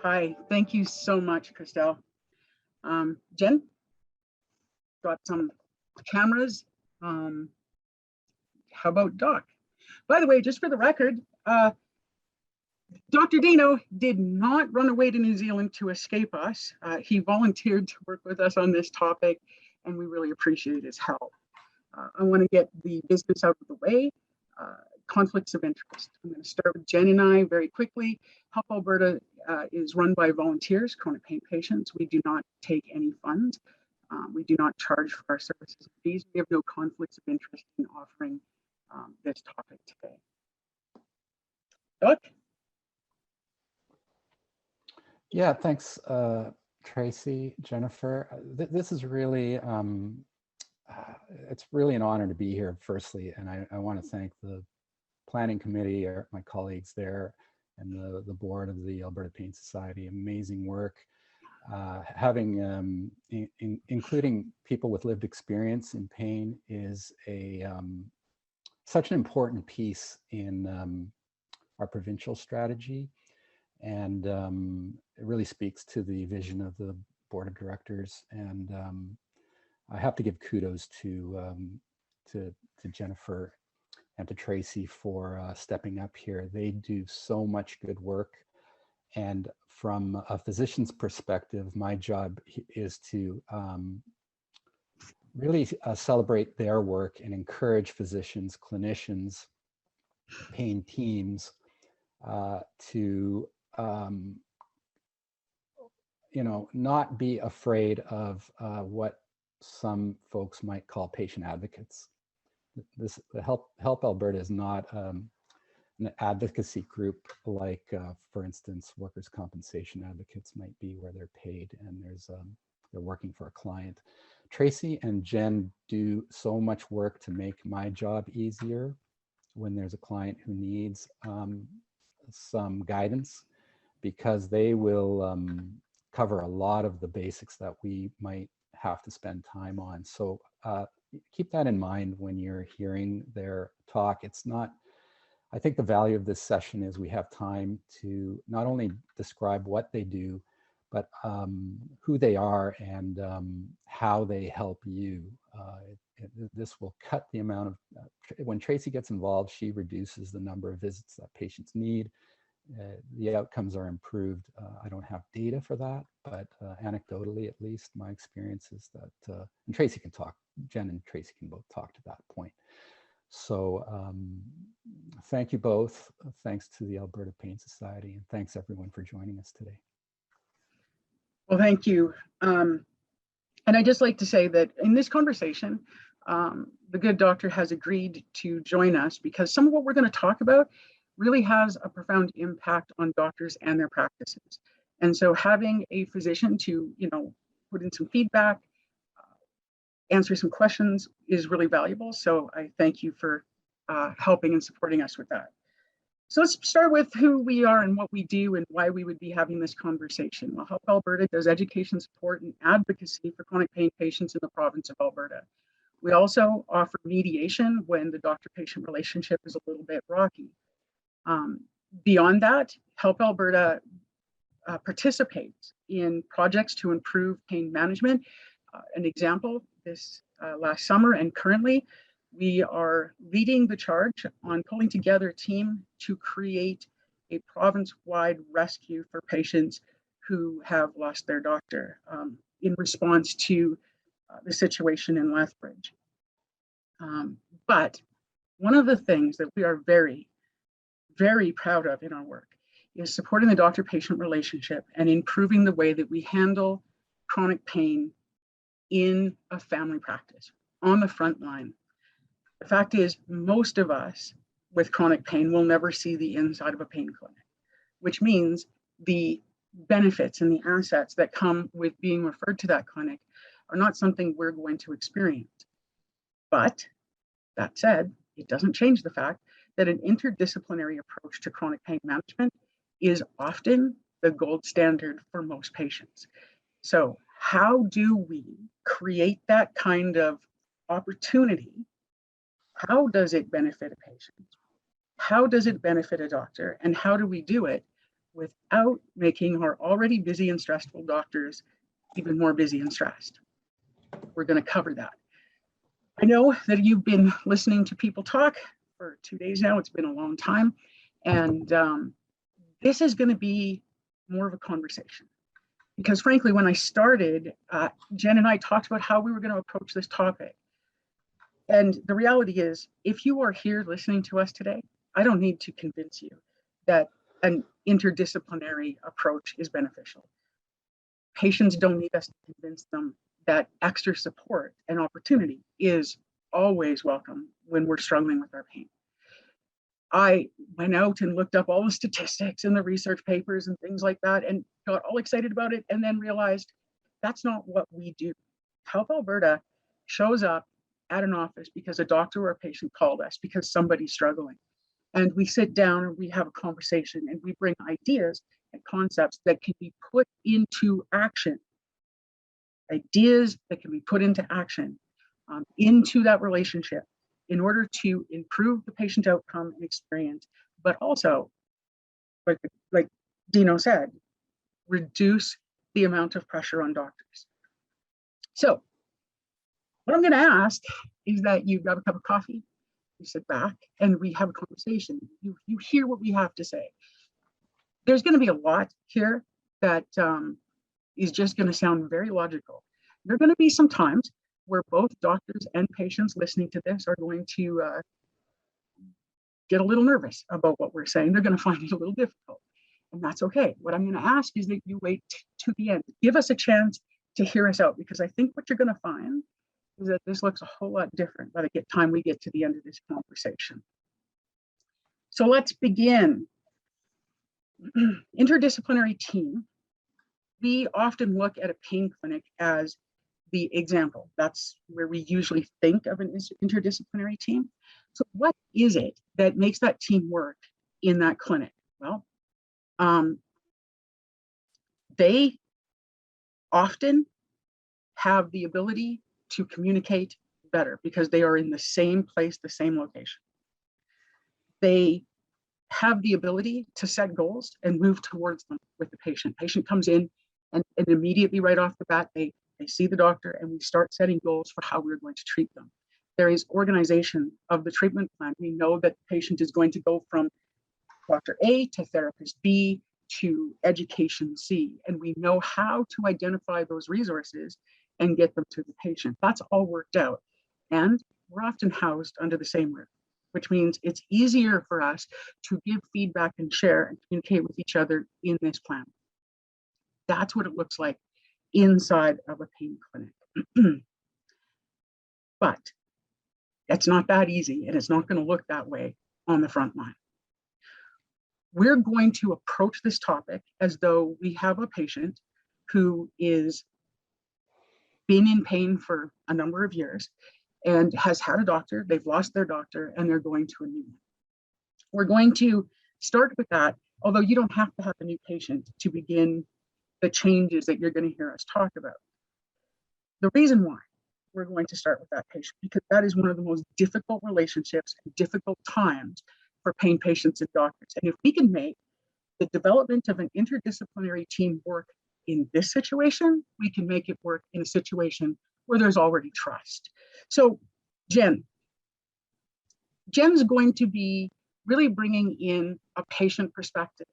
Hi, thank you so much, Christelle. Jen, got some cameras. How about Doc? By the way, just for the record, Dr. Dino did not run away to New Zealand to escape us. He volunteered to work with us on this topic, and we really appreciate his help. I want to get the business out of the way. Conflicts of interest. I'm going to start with Jen and I very quickly. Help Alberta is run by volunteers, chronic pain patients. We do not take any funds. We do not charge for our services and fees. We have no conflicts of interest in offering this topic today. Doc? Yeah, thanks, Tracy, Jennifer. This is really, it's really an honor to be here, firstly, and I want to thank the planning committee, or my colleagues there, and the board of the Alberta Pain Society. Amazing work. Having including people with lived experience in pain is such an important piece in our provincial strategy, and it really speaks to the vision of the board of directors. And I have to give kudos to Jennifer and to Tracy for stepping up here. They do so much good work. And from a physician's perspective, my job is to really celebrate their work and encourage physicians, clinicians, pain teams to not be afraid of what some folks might call patient advocates. The Help Alberta is not an advocacy group like, for instance, workers' compensation advocates might be, where they're paid and they're working for a client. Tracy and Jen do so much work to make my job easier when there's a client who needs some guidance, because they will cover a lot of the basics that we might have to spend time on. So keep that in mind when you're hearing their talk. It's not, I think the value of this session is we have time to not only describe what they do, but who they are and how they help you. This will cut the amount of, when Tracy gets involved, she reduces the number of visits that patients need. The outcomes are improved. I don't have data for that, but anecdotally, at least, my experience is that, and Tracy can talk, Jen and Tracy can both talk to that point. So thank you both. Thanks to the Alberta Pain Society, and thanks everyone for joining us today. Well, thank you. And I'd just like to say that in this conversation, the good doctor has agreed to join us because some of what we're going to talk about really has a profound impact on doctors and their practices. And so having a physician to, put in some feedback, answer some questions is really valuable. So I thank you for helping and supporting us with that. So let's start with who we are and what we do and why we would be having this conversation. Well, Help Alberta does education support and advocacy for chronic pain patients in the province of Alberta. We also offer mediation when the doctor-patient relationship is a little bit rocky. Beyond that, Help Alberta participates in projects to improve pain management. An example, this last summer and currently, we are leading the charge on pulling together a team to create a province-wide rescue for patients who have lost their doctor in response to the situation in Lethbridge. But one of the things that we are very, very proud of in our work is supporting the doctor-patient relationship and improving the way that we handle chronic pain in a family practice on the front line. The fact is, most of us with chronic pain will never see the inside of a pain clinic, which means the benefits and the assets that come with being referred to that clinic are not something we're going to experience. But that said, it doesn't change the fact that an interdisciplinary approach to chronic pain management is often the gold standard for most patients. So how do we create that kind of opportunity? How does it benefit a patient? How does it benefit a doctor? And how do we do it without making our already busy and stressful doctors even more busy and stressed. We're going to cover that. I know that you've been listening to people talk for 2 days now. It's been a long time. And this is going to be more of a conversation. Because frankly, when I started, Jen and I talked about how we were going to approach this topic. And the reality is, if you are here listening to us today, I don't need to convince you that an interdisciplinary approach is beneficial. Patients don't need us to convince them that extra support and opportunity is always welcome when we're struggling with our pain. I went out and looked up all the statistics and the research papers and things like that and got all excited about it, and then realized that's not what we do. Help Alberta shows up at an office because a doctor or a patient called us because somebody's struggling. And we sit down and we have a conversation and we bring ideas and concepts that can be put into action. Ideas that can be put into action into that relationship in order to improve the patient outcome and experience, but also, like Dino said, reduce the amount of pressure on doctors. So what I'm going to ask is that you grab a cup of coffee, you sit back, and we have a conversation. You hear what we have to say. There's going to be a lot here that is just going to sound very logical. There are going to be some times where both doctors and patients listening to this are going to get a little nervous about what we're saying. They're going to find it a little difficult, and that's okay. What I'm going to ask is that you wait to the end. Give us a chance to hear us out, because I think what you're going to find is that this looks a whole lot different by the time we get to the end of this conversation. So let's begin. Interdisciplinary team. We often look at a pain clinic as the example. That's where we usually think of an interdisciplinary team. So what is it that makes that team work in that clinic? Well, they often have the ability to communicate better because they are in the same place, the same location. They have the ability to set goals and move towards them with the patient. Patient comes in and immediately right off the bat, they see the doctor and we start setting goals for how we're going to treat them. There is organization of the treatment plan. We know that the patient is going to go from Dr. A to therapist B to education C, and we know how to identify those resources and get them to the patient. That's all worked out. And we're often housed under the same roof, which means it's easier for us to give feedback and share and communicate with each other in this plan. That's what it looks like inside of a pain clinic. But it's not that easy, and it's not going to look that way on the front line. We're going to approach this topic as though we have a patient who is been in pain for a number of years and has had a doctor, they've lost their doctor, and they're going to a new one. We're going to start with that, although you don't have to have a new patient to begin the changes that you're going to hear us talk about. The reason why we're going to start with that patient, because that is one of the most difficult relationships and difficult times for pain patients and doctors. And if we can make the development of an interdisciplinary team work in this situation, we can make it work in a situation where there's already trust. So Jen's going to be really bringing in a patient perspective.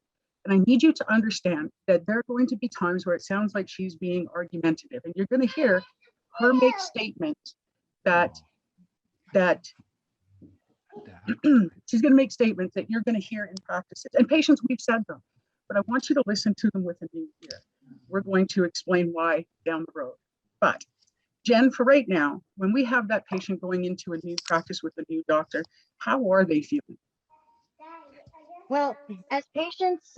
And I need you to understand that there are going to be times where it sounds like she's being argumentative, and you're going to hear her make statements that she's going to make statements that you're going to hear in practices. And patients, we've said them, but I want you to listen to them with a new ear. We're going to explain why down the road. But Jen, for right now, when we have that patient going into a new practice with a new doctor, how are they feeling? Well, as patients,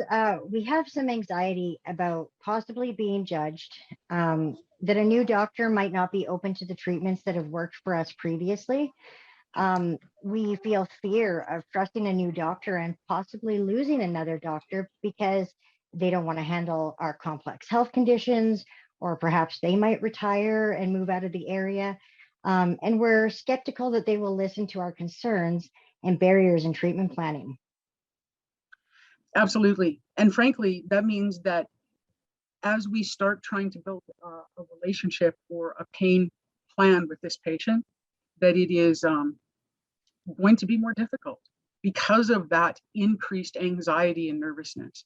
we have some anxiety about possibly being judged, that a new doctor might not be open to the treatments that have worked for us previously. We feel fear of trusting a new doctor and possibly losing another doctor because they don't want to handle our complex health conditions, or perhaps they might retire and move out of the area. And we're skeptical that they will listen to our concerns and barriers in treatment planning. Absolutely. And frankly, that means that as we start trying to build a relationship or a pain plan with this patient, that it is going to be more difficult because of that increased anxiety and nervousness.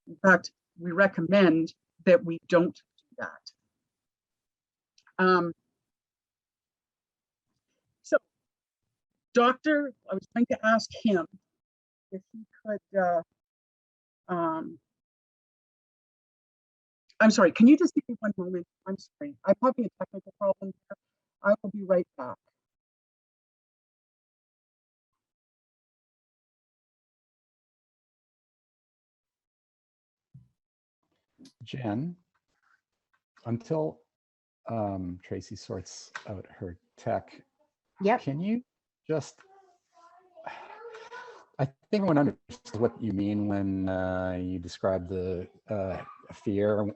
In fact, we recommend that we don't do that. So, doctor, I was trying to ask him if he could, I'm sorry, can you just give me one moment? I'm sorry, I'm having a technical problem here. I will be right back. Jen, until Tracy sorts out her tech, Yep. can you just, I think everyone understands what you mean when you describe the fear,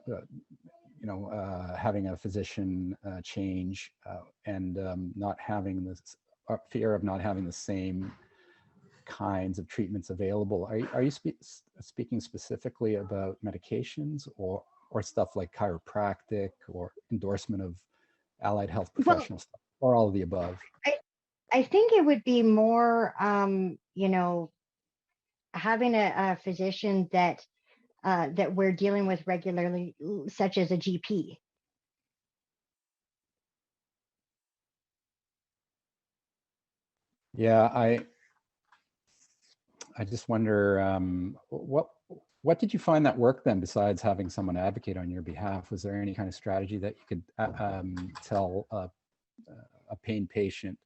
having a physician change and not having this fear of not having the same kinds of treatments available. Are you speaking specifically about medications or stuff like chiropractic or endorsement of allied health professionals, or all of the above? I think it would be more, having a physician that that we're dealing with regularly, such as a GP. Yeah, I just wonder what did you find that worked then, besides having someone advocate on your behalf? Was there any kind of strategy that you could tell a pain patient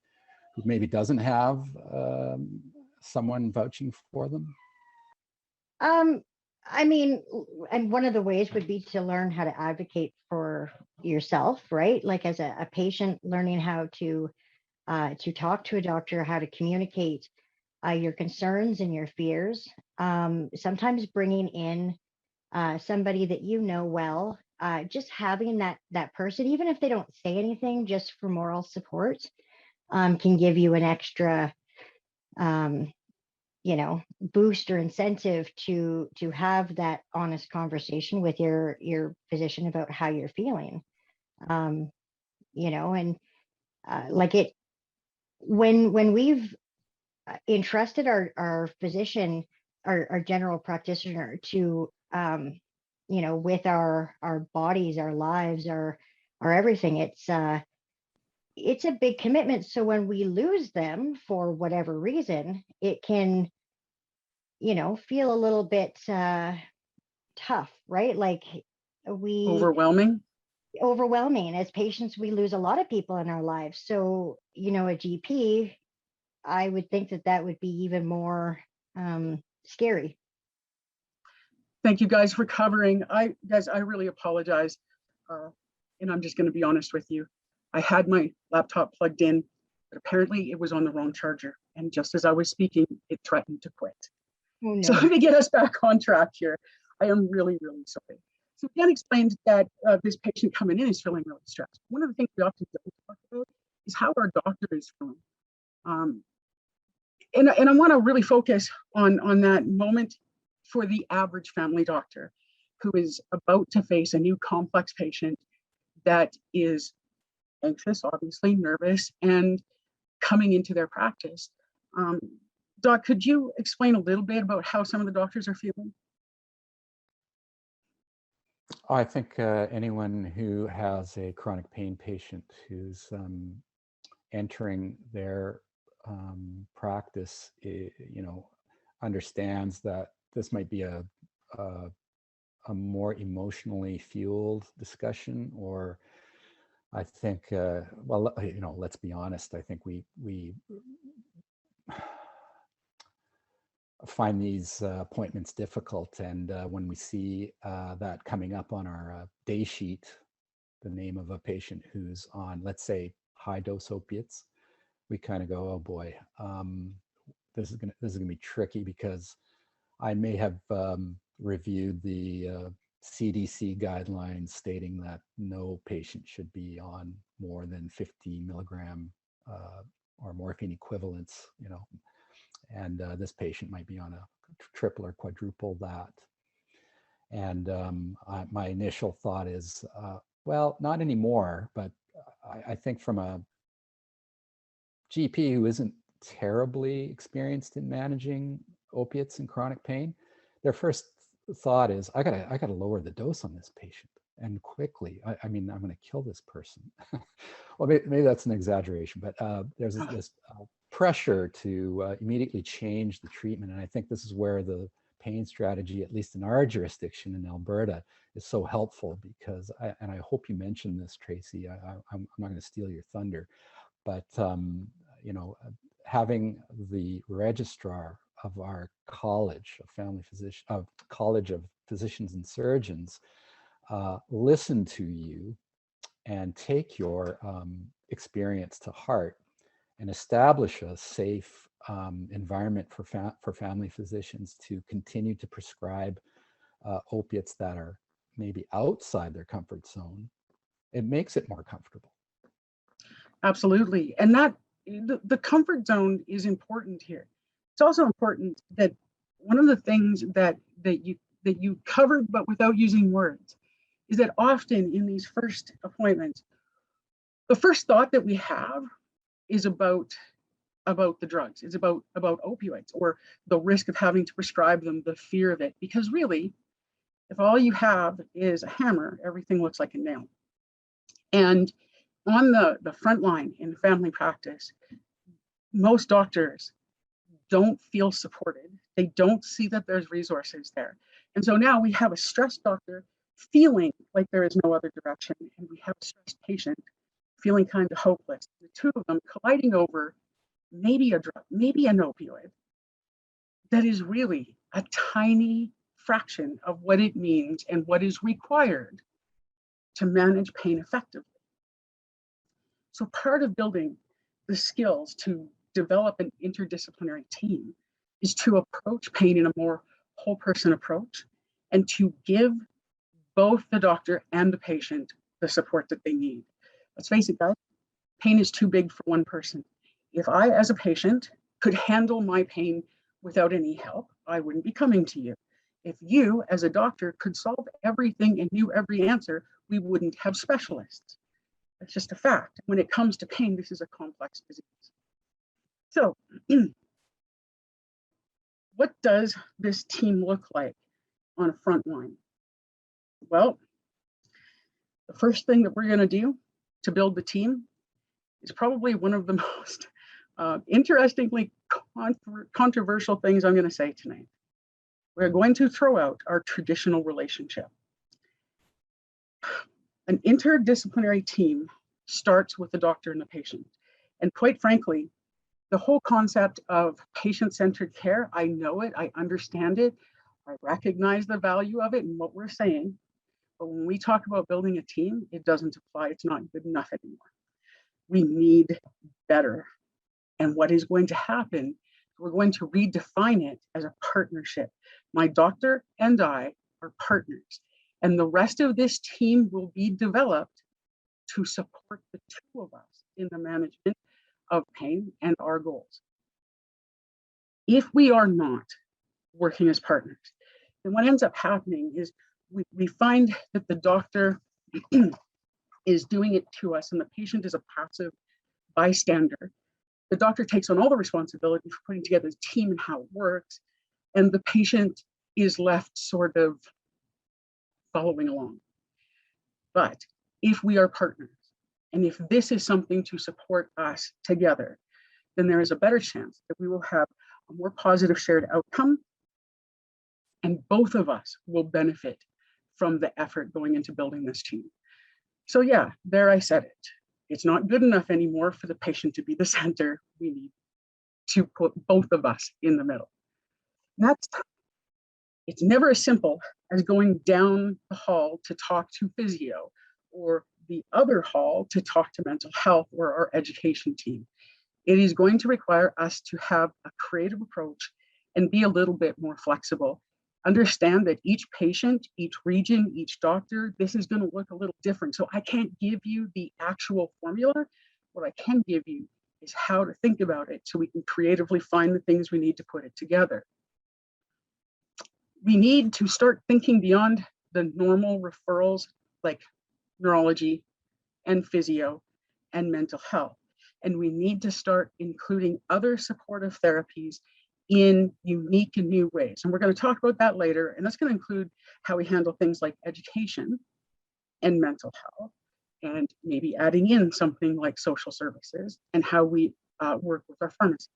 who maybe doesn't have someone vouching for them? I mean, and one of the ways would be to learn how to advocate for yourself, right? Like as a patient, learning how to talk to a doctor, how to communicate your concerns and your fears. Sometimes bringing in somebody that you know well, just having that person, even if they don't say anything, just for moral support, can give you an extra, boost or incentive to have that honest conversation with your physician about how you're feeling. And like it, when we've entrusted our physician, our general practitioner to, with our bodies, our lives, our everything, it's a big commitment. So when we lose them for whatever reason, it can, feel a little bit tough, right? Like Overwhelming. As patients, we lose a lot of people in our lives. So, a GP, I would think that would be even more scary. Thank you guys for covering. I really apologize. And I'm just going to be honest with you. I had my laptop plugged in, but apparently it was on the wrong charger. And just as I was speaking, it threatened to quit. Oh, no. So let me get us back on track here. I am really, really sorry. So Dan explained that this patient coming in is feeling really stressed. One of the things we often don't talk about is how our doctor is feeling. And I want to really focus on that moment for the average family doctor who is about to face a new complex patient that is anxious, obviously nervous, and coming into their practice. Doc, could you explain a little bit about how some of the doctors are feeling? I think anyone who has a chronic pain patient who's entering their practice, understands that this might be a more emotionally fueled discussion, or I think, let's be honest. I think we find these appointments difficult, and when we see that coming up on our day sheet, the name of a patient who's on, let's say, high dose opiates, we kind of go, oh boy, this is gonna be tricky, because I may have reviewed the CDC guidelines stating that no patient should be on more than 50 milligram or morphine equivalents, and this patient might be on a triple or quadruple that. And my initial thought is, well, not anymore, but I think from a GP who isn't terribly experienced in managing opiates and chronic pain, their first thought is, I gotta lower the dose on this patient, and quickly. I mean, I'm gonna kill this person. Well, maybe that's an exaggeration, but there's this pressure to immediately change the treatment. And I think this is where the pain strategy, at least in our jurisdiction in Alberta, is so helpful, because, and I hope you mentioned this, Tracy, I'm not gonna steal your thunder, but you know, having the registrar of our college of family physician, of College of Physicians and Surgeons, listen to you and take your experience to heart and establish a safe environment for family physicians to continue to prescribe opiates that are maybe outside their comfort zone. It makes it more comfortable. Absolutely. And that the comfort zone is important here. It's also important that one of the things that you covered, but without using words, is that often in these first appointments, the first thought that we have is about the drugs. It's about opioids, or the risk of having to prescribe them, the fear of it. Because really, if all you have is a hammer, everything looks like a nail. And on the front line in family practice, most doctors don't feel supported. They don't see that there's resources there. And so now we have a stressed doctor feeling like there is no other direction, and we have a stressed patient feeling kind of hopeless. The two of them colliding over maybe a drug, maybe an opioid, that is really a tiny fraction of what it means and what is required to manage pain effectively. So part of building the skills to develop an interdisciplinary team is to approach pain in a more whole person approach, and to give both the doctor and the patient the support that they need. Let's face it, guys, pain is too big for one person. If I, as a patient, could handle my pain without any help, I wouldn't be coming to you. If you, as a doctor, could solve everything and knew every answer, we wouldn't have specialists. That's just a fact. When it comes to pain, this is a complex disease. So, what does this team look like on a front line? Well, the first thing that we're going to do to build the team is probably one of the most interestingly controversial things I'm going to say tonight. We're going to throw out our traditional relationship. An interdisciplinary team starts with the doctor and the patient. And quite frankly, the whole concept of patient-centered care, I know it, I understand it, I recognize the value of it and what we're saying. But when we talk about building a team, it doesn't apply. It's not good enough anymore. We need better. And what is going to happen, we're going to redefine it as a partnership. My doctor and I are partners. And the rest of this team will be developed to support the two of us in the management of pain and our goals. If we are not working as partners, then what ends up happening is we find that the doctor is doing it to us and the patient is a passive bystander. The doctor takes on all the responsibility for putting together the team and how it works, and the patient is left sort of following along. But if we are partners, and if this is something to support us together, then there is a better chance that we will have a more positive shared outcome, and both of us will benefit from the effort going into building this team. So yeah, there I said it. It's not good enough anymore for the patient to be the center. We need to put both of us in the middle. It's never as simple as going down the hall to talk to physio, or the other hall to talk to mental health or our education team. It is going to require us to have a creative approach and be a little bit more flexible. Understand that each patient, each region, each doctor, this is going to look a little different. So I can't give you the actual formula. What I can give you is how to think about it so we can creatively find the things we need to put it together. We need to start thinking beyond the normal referrals like neurology and physio and mental health. And we need to start including other supportive therapies in unique and new ways. And we're going to talk about that later. And that's going to include how we handle things like education and mental health, and maybe adding in something like social services and how we work with our pharmacies.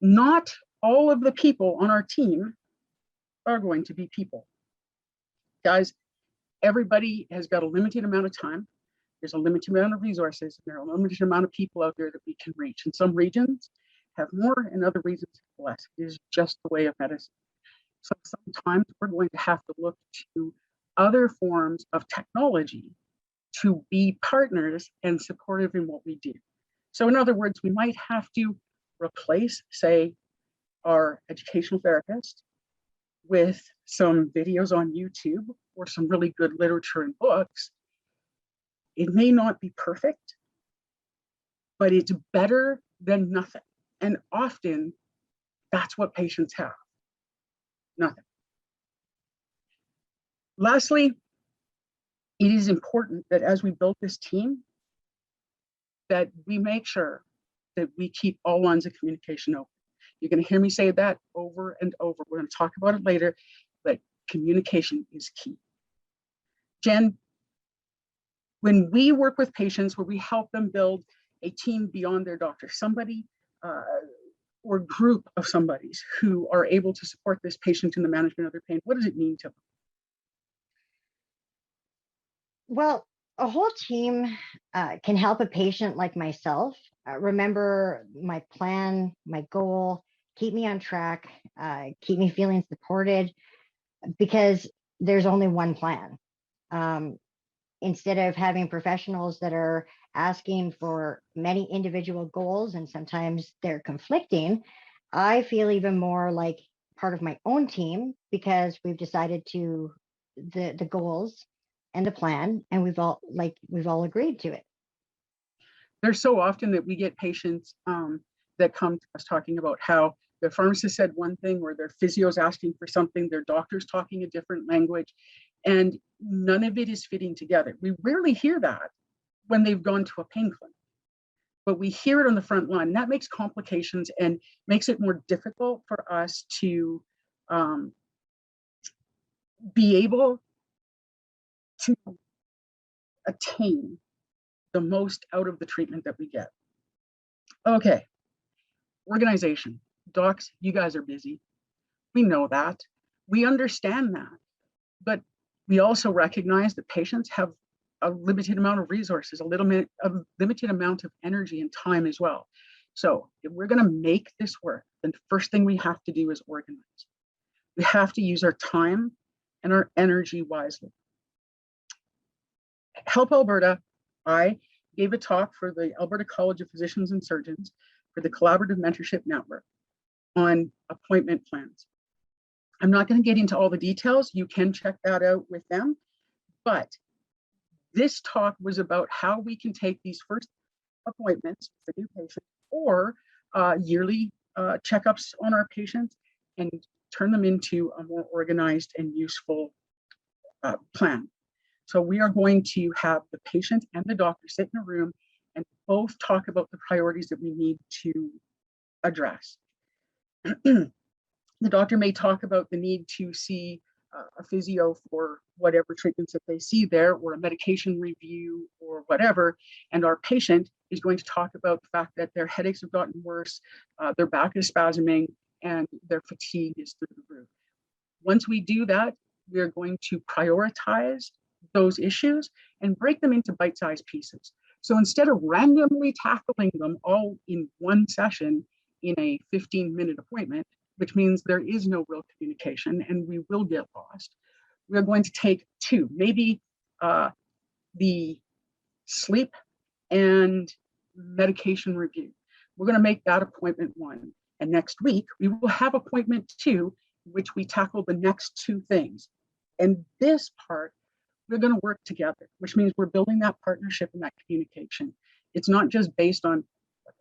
Not all of the people on our team are going to be people. Guys, everybody has got a limited amount of time. There's a limited amount of resources. There are a limited amount of people out there that we can reach. And some regions have more and other regions have less. It is just the way of medicine. So sometimes we're going to have to look to other forms of technology to be partners and supportive in what we do. So in other words, we might have to replace, say, our educational therapist with some videos on YouTube or some really good literature and books. It may not be perfect, but it's better than nothing. And often that's what patients have, nothing. Lastly, it is important that as we build this team, that we make sure that we keep all lines of communication open. You're going to hear me say that over and over. We're going to talk about it later, but communication is key. Jen, when we work with patients, where we help them build a team beyond their doctor, somebody or group of somebodies who are able to support this patient in the management of their pain, what does it mean to them? Well, a whole team can help a patient like myself remember my plan, my goal, keep me on track, keep me feeling supported, because there's only one plan. Instead of having professionals that are asking for many individual goals and sometimes they're conflicting, I feel even more like part of my own team, because we've decided to the goals and the plan, and we've all agreed to it. There's so often that we get patients that come to us talking about how their pharmacist said one thing, or their physio's asking for something, their doctor's talking a different language, and none of it is fitting together. We rarely hear that when they've gone to a pain clinic, but we hear it on the front line. And that makes complications and makes it more difficult for us to be able to attain the most out of the treatment that we get. Okay, organization. Docs, you guys are busy. We know that. We understand that. But we also recognize that patients have a limited amount of resources, a limited amount of energy and time as well. So if we're going to make this work, then the first thing we have to do is organize. We have to use our time and our energy wisely. Help Alberta, I gave a talk for the Alberta College of Physicians and Surgeons for the Collaborative Mentorship Network on appointment plans. I'm not going to get into all the details. You can check that out with them. But this talk was about how we can take these first appointments for new patients or yearly checkups on our patients and turn them into a more organized and useful plan. So we are going to have the patient and the doctor sit in a room and both talk about the priorities that we need to address. The doctor may talk about the need to see a physio for whatever treatments that they see there, or a medication review or whatever. And our patient is going to talk about the fact that their headaches have gotten worse, their back is spasming, and their fatigue is through the roof. Once we do that, we are going to prioritize those issues and break them into bite-sized pieces. So instead of randomly tackling them all in one session in a 15-minute appointment, which means there is no real communication and we will get lost, we're going to take two, maybe the sleep and medication review. We're going to make that appointment one. And next week, we will have appointment two, which we tackle the next two things. And this part, we're going to work together, which means we're building that partnership and that communication. It's not just based on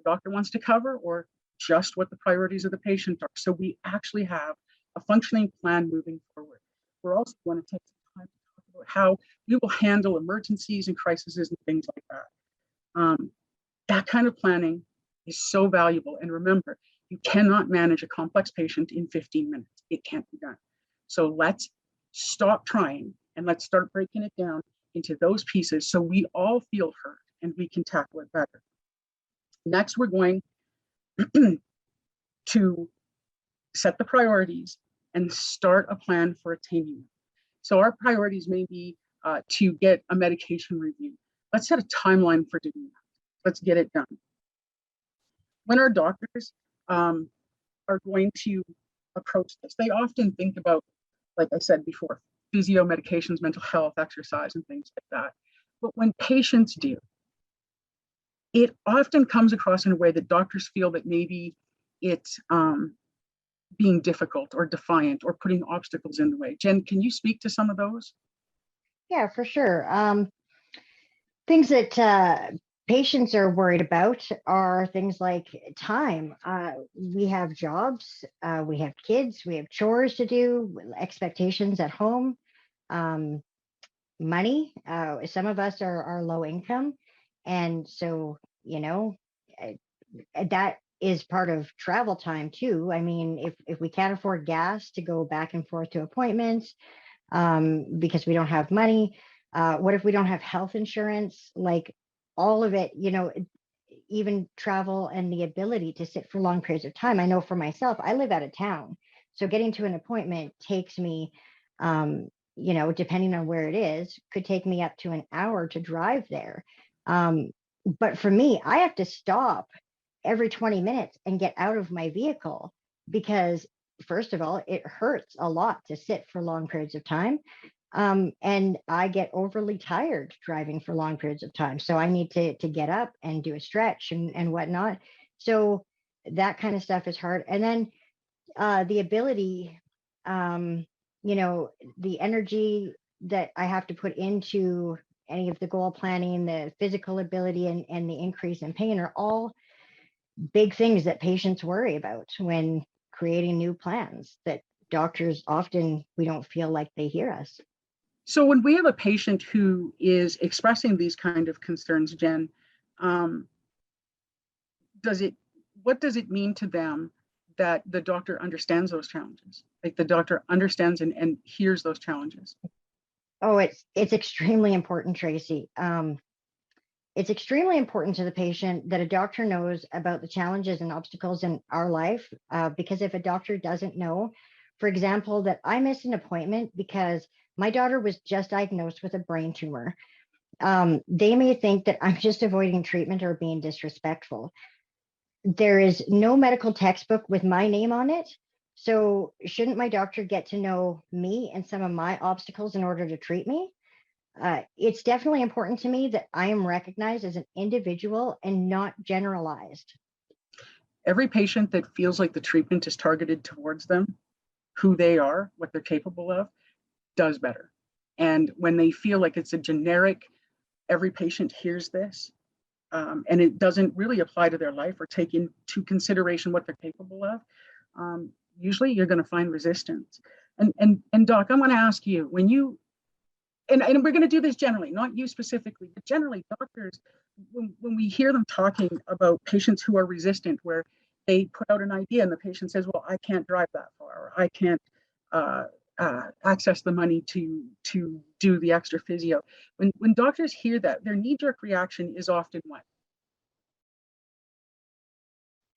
doctor wants to cover or just what the priorities of the patient are. So we actually have a functioning plan moving forward. We're also going to take some time to talk about how we will handle emergencies and crises and things like that. That kind of planning is so valuable. And remember, you cannot manage a complex patient in 15 minutes. It can't be done. So let's stop trying and let's start breaking it down into those pieces so we all feel heard and we can tackle it better. Next, we're going to set the priorities and start a plan for attaining them. So our priorities may be to get a medication review. Let's set a timeline for doing that. Let's get it done. When our doctors are going to approach this, they often think about, like I said before, physio, medications, mental health, exercise, and things like that. But when patients do, it often comes across in a way that doctors feel that maybe it's being difficult or defiant or putting obstacles in the way. Jen, can you speak to some of those? Yeah, for sure. Things that patients are worried about are things like time. We have jobs, we have kids, we have chores to do, expectations at home, money. Some of us are low income. And so, that is part of travel time too. I mean, if we can't afford gas to go back and forth to appointments because we don't have money, what if we don't have health insurance? Like all of it, even travel and the ability to sit for long periods of time. I know for myself, I live out of town. So getting to an appointment takes me, depending on where it is, could take me up to an hour to drive there. But for me, I have to stop every 20 minutes and get out of my vehicle because, first of all, it hurts a lot to sit for long periods of time. And I get overly tired driving for long periods of time. So I need to get up and do a stretch and whatnot. So that kind of stuff is hard. And then the ability, the energy that I have to put into any of the goal planning, the physical ability and the increase in pain are all big things that patients worry about when creating new plans that doctors often, we don't feel like they hear us. So when we have a patient who is expressing these kind of concerns, Jen, what does it mean to them that the doctor understands those challenges? Like the doctor understands and hears those challenges? Oh, it's extremely important, Tracy. It's extremely important to the patient that a doctor knows about the challenges and obstacles in our life, because if a doctor doesn't know, for example, that I missed an appointment because my daughter was just diagnosed with a brain tumor, they may think that I'm just avoiding treatment or being disrespectful. There is no medical textbook with my name on it. So shouldn't my doctor get to know me and some of my obstacles in order to treat me? It's definitely important to me that I am recognized as an individual and not generalized. Every patient that feels like the treatment is targeted towards them, who they are, what they're capable of, does better. And when they feel like it's a generic, every patient hears this, and it doesn't really apply to their life or take into consideration what they're capable of, usually you're going to find resistance. And Doc, I want to ask you, when you, and we're going to do this generally, not you specifically, but generally doctors, when we hear them talking about patients who are resistant, where they put out an idea and the patient says, well, I can't drive that far, or I can't access the money to do the extra physio. When doctors hear that, their knee-jerk reaction is often what?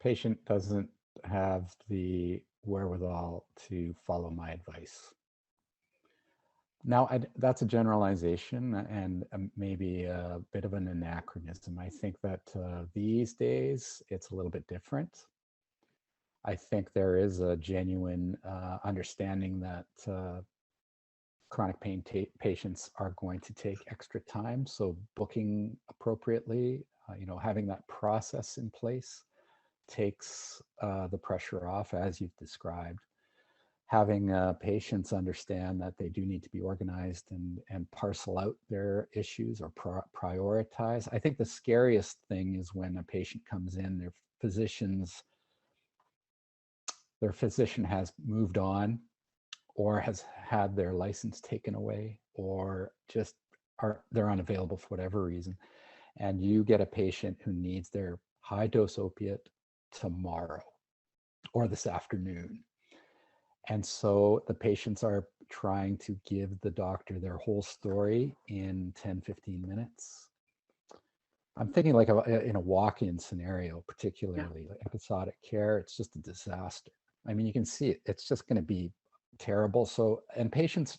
Patient doesn't have the wherewithal to follow my advice. Now, that's a generalization and maybe a bit of an anachronism. I think that these days it's a little bit different. I think there is a genuine understanding that chronic pain patients are going to take extra time. So booking appropriately, having that process in place takes the pressure off, as you've described. having patients understand that they do need to be organized and parcel out their issues or prioritize. I think the scariest thing is when a patient comes in, their physician has moved on, or has had their license taken away, or just they're unavailable for whatever reason. And you get a patient who needs their high dose opiate tomorrow or this afternoon. And so the patients are trying to give the doctor their whole story in 10, 15 minutes. I'm thinking like in a walk-in scenario, particularly like episodic care, it's just a disaster. I mean, you can see it, it's just going to be terrible. So, and patients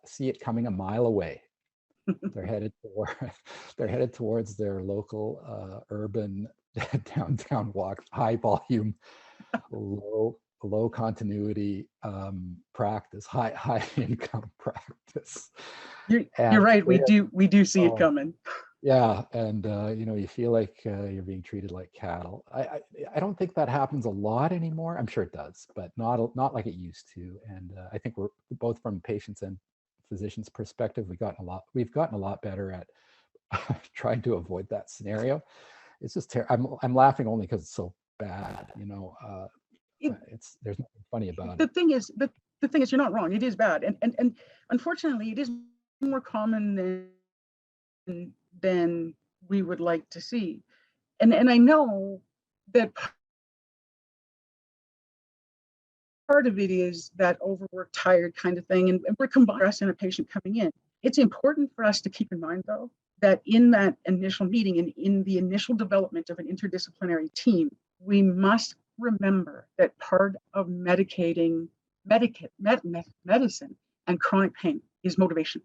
see it coming a mile away. They're headed towards their local urban downtown walk, high volume, low continuity practice, high income practice. You're right. We do see it coming. Yeah, and you feel like you're being treated like cattle. I don't think that happens a lot anymore. I'm sure it does, but not like it used to. And I think we're both from patients and physicians' perspective, we've gotten a lot better at trying to avoid that scenario. It's just I'm laughing only because it's so bad. There's nothing funny about it. The thing is, you're not wrong. It is bad, and unfortunately, it is more common than we would like to see. And I know that part of it is that overworked, tired kind of thing, and we're combining stress in a patient coming in. It's important for us to keep in mind, though, that in that initial meeting and in the initial development of an interdisciplinary team, we must remember that part of medicine and chronic pain is motivation.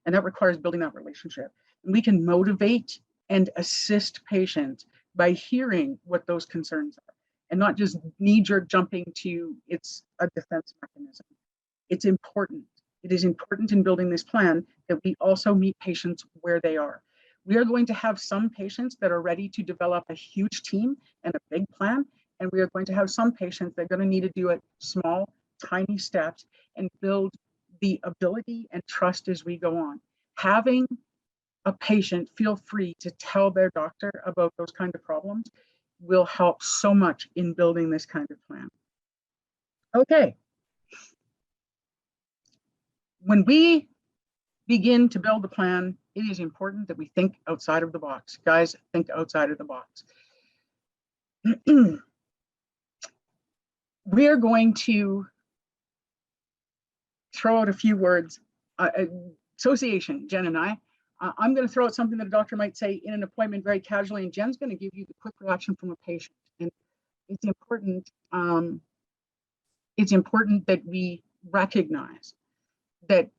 And that requires building that relationship. And we can motivate and assist patients by hearing what those concerns are and not just knee-jerk jumping to it's a defense mechanism. It's important. It is important in building this plan that we also meet patients where they are. We are going to have some patients that are ready to develop a huge team and a big plan, and we are going to have some patients that are going to need to do it small, tiny steps and build the ability and trust as we go on. Having a patient feel free to tell their doctor about those kind of problems will help so much in building this kind of plan. Okay. When we begin to build the plan, it is important that we think outside of the box. Guys, think outside of the box. We are going to throw out a few words. Association, Jen and I. I'm going to throw out something that a doctor might say in an appointment very casually, and Jen's going to give you the quick reaction from a patient. And it's important. It's important that we recognize that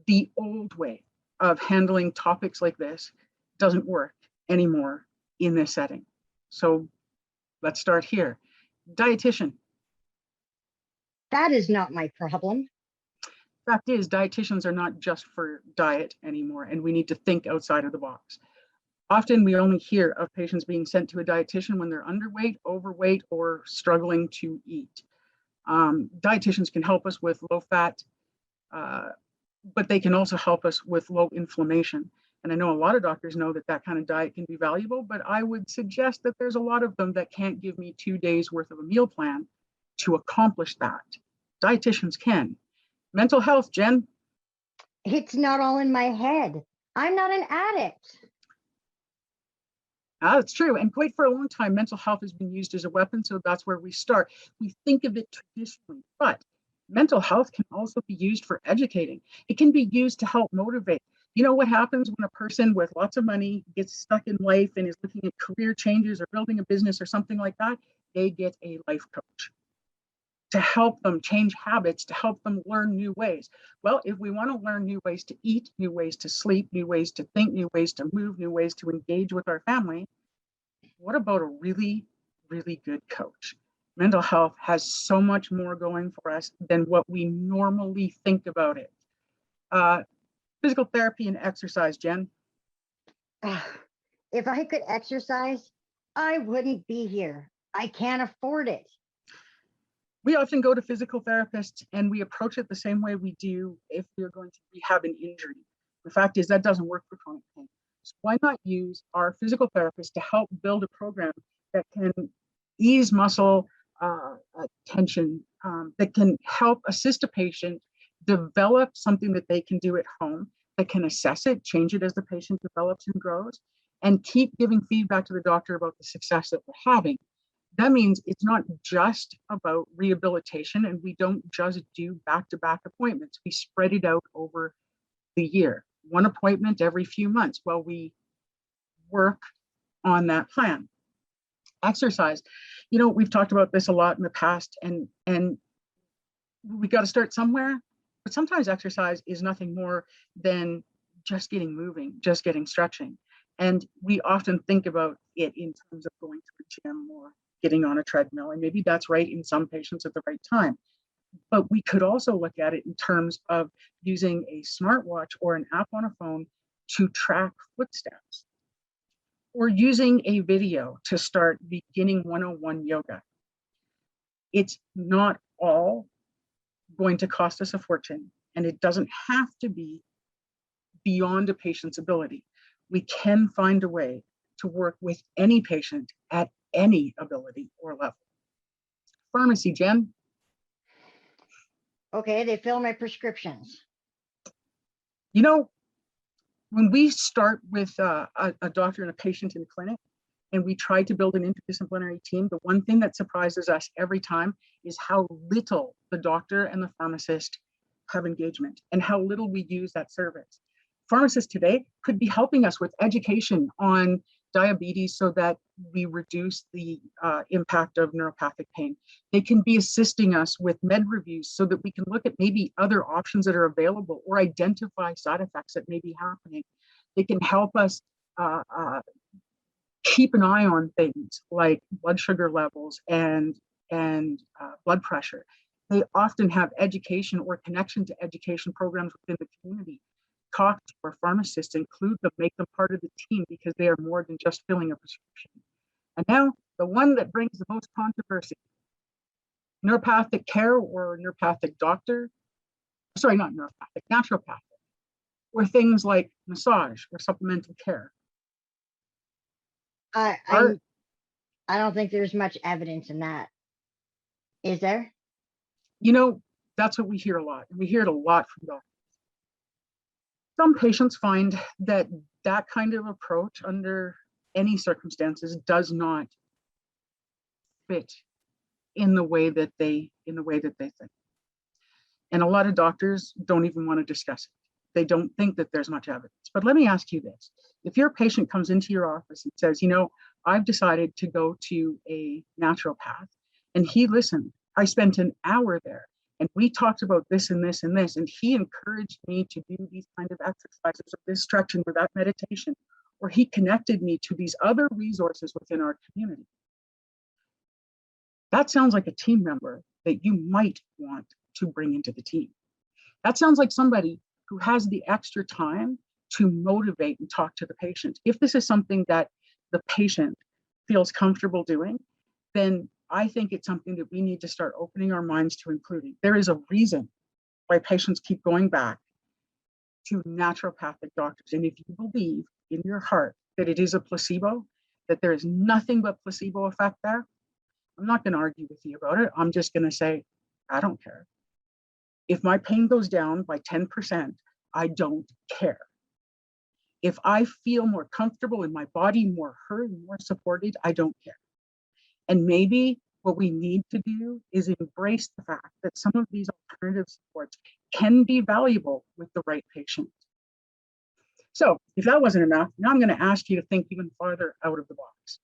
the old way of handling topics like this doesn't work anymore in this setting. So let's start here. Dietitian. That is not my problem. Fact is, dietitians are not just for diet anymore, and we need to think outside of the box. Often we only hear of patients being sent to a dietitian when they're underweight, overweight, or struggling to eat. Dietitians can help us with low fat, but they can also help us with low inflammation. And I know a lot of doctors know that that kind of diet can be valuable, but I would suggest that there's a lot of them that can't give me 2 days worth of a meal plan to accomplish that. Dietitians can. Mental health, Jen. It's not all in my head. I'm not an addict. That's true. And quite for a long time, mental health has been used as a weapon. So that's where we start. We think of it traditionally, but mental health can also be used for educating. It can be used to help motivate. You know what happens when a person with lots of money gets stuck in life and is looking at career changes or building a business or something like that? They get a life coach to help them change habits, to help them learn new ways. Well, if we want to learn new ways to eat, new ways to sleep, new ways to think, new ways to move, new ways to engage with our family, what about a really, really good coach? Mental health has so much more going for us than what we normally think about it. Physical therapy and exercise, Jen. If I could exercise, I wouldn't be here. I can't afford it. We often go to physical therapists and we approach it the same way we do if we're going to rehab an injury. The fact is that doesn't work for chronic pain. So why not use our physical therapist to help build a program that can ease muscle tension, that can help assist a patient develop something that they can do at home, that can assess it, change it as the patient develops and grows, and keep giving feedback to the doctor about the success that we're having. That means it's not just about rehabilitation, and we don't just do back-to-back appointments. We spread it out over the year, one appointment every few months while we work on that plan. Exercise, you know, we've talked about this a lot in the past, and we got to start somewhere, but sometimes exercise is nothing more than just getting moving, just getting stretching. And we often think about it in terms of going to the gym or getting on a treadmill, and maybe that's right in some patients at the right time. But we could also look at it in terms of using a smartwatch or an app on a phone to track footsteps, or using a video to start beginning 101 yoga. It's not all going to cost us a fortune, and it doesn't have to be beyond a patient's ability. We can find a way to work with any patient at any ability or level. Pharmacy, Jen. Okay, they fill my prescriptions. You know, when we start with a doctor and a patient in a clinic, and we try to build an interdisciplinary team, the one thing that surprises us every time is how little the doctor and the pharmacist have engagement and how little we use that service. Pharmacists today could be helping us with education on diabetes so that we reduce the impact of neuropathic pain. They can be assisting us with med reviews so that we can look at maybe other options that are available or identify side effects that may be happening. They can help us keep an eye on things like blood sugar levels and blood pressure. They often have education or connection to education programs within the community. Talk to our pharmacists, include them, make them part of the team, because they are more than just filling a prescription. And now the one that brings the most controversy: neuropathic care or neuropathic doctor, sorry, not neuropathic, naturopathic, or things like massage or supplemental care. I don't think there's much evidence in that. Is there? You know, that's what we hear a lot. And we hear it a lot from doctors. Some patients find that that kind of approach under any circumstances does not fit in the way that they think. And a lot of doctors don't even want to discuss it. They don't think that there's much evidence. But let me ask you this. If your patient comes into your office and says, you know, I've decided to go to a naturopath, and he listened, I spent an hour there, and we talked about this and this and this, and he encouraged me to do these kind of exercises or this stretching or that meditation, or he connected me to these other resources within our community. That sounds like a team member that you might want to bring into the team. That sounds like somebody who has the extra time to motivate and talk to the patient. If this is something that the patient feels comfortable doing, then I think it's something that we need to start opening our minds to including. There is a reason why patients keep going back to naturopathic doctors. And if you believe in your heart that it is a placebo, that there is nothing but placebo effect there, I'm not going to argue with you about it. I'm just going to say, I don't care. If my pain goes down by 10%, I don't care. If I feel more comfortable in my body, more heard, more supported, I don't care. And maybe what we need to do is embrace the fact that some of these alternative supports can be valuable with the right patient. So if that wasn't enough, now I'm going to ask you to think even farther out of the box.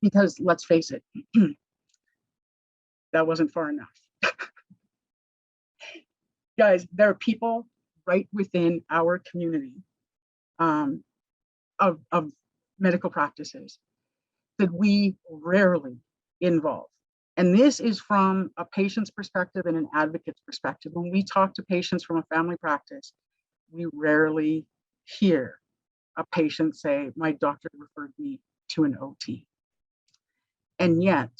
Because let's face it, that wasn't far enough. Guys, there are people right within our community of medical practices that we rarely involve. And this is from a patient's perspective and an advocate's perspective. When we talk to patients from a family practice, we rarely hear a patient say, my doctor referred me to an OT. And yet,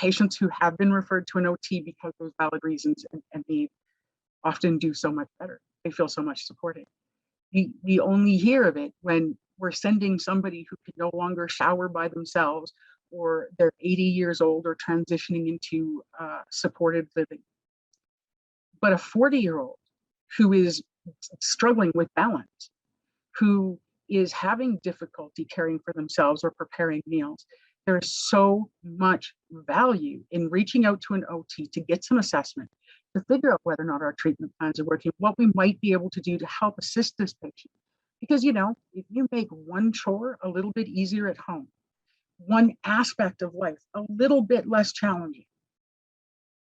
patients who have been referred to an OT because of those valid reasons and need often do so much better. They feel so much supported. We only hear of it when we're sending somebody who can no longer shower by themselves, or they're 80 years old or transitioning into supported living. But a 40-year-old who is struggling with balance, who is having difficulty caring for themselves or preparing meals, there is so much value in reaching out to an OT to get some assessment, to figure out whether or not our treatment plans are working, what we might be able to do to help assist this patient. Because, you know, if you make one chore a little bit easier at home, one aspect of life a little bit less challenging,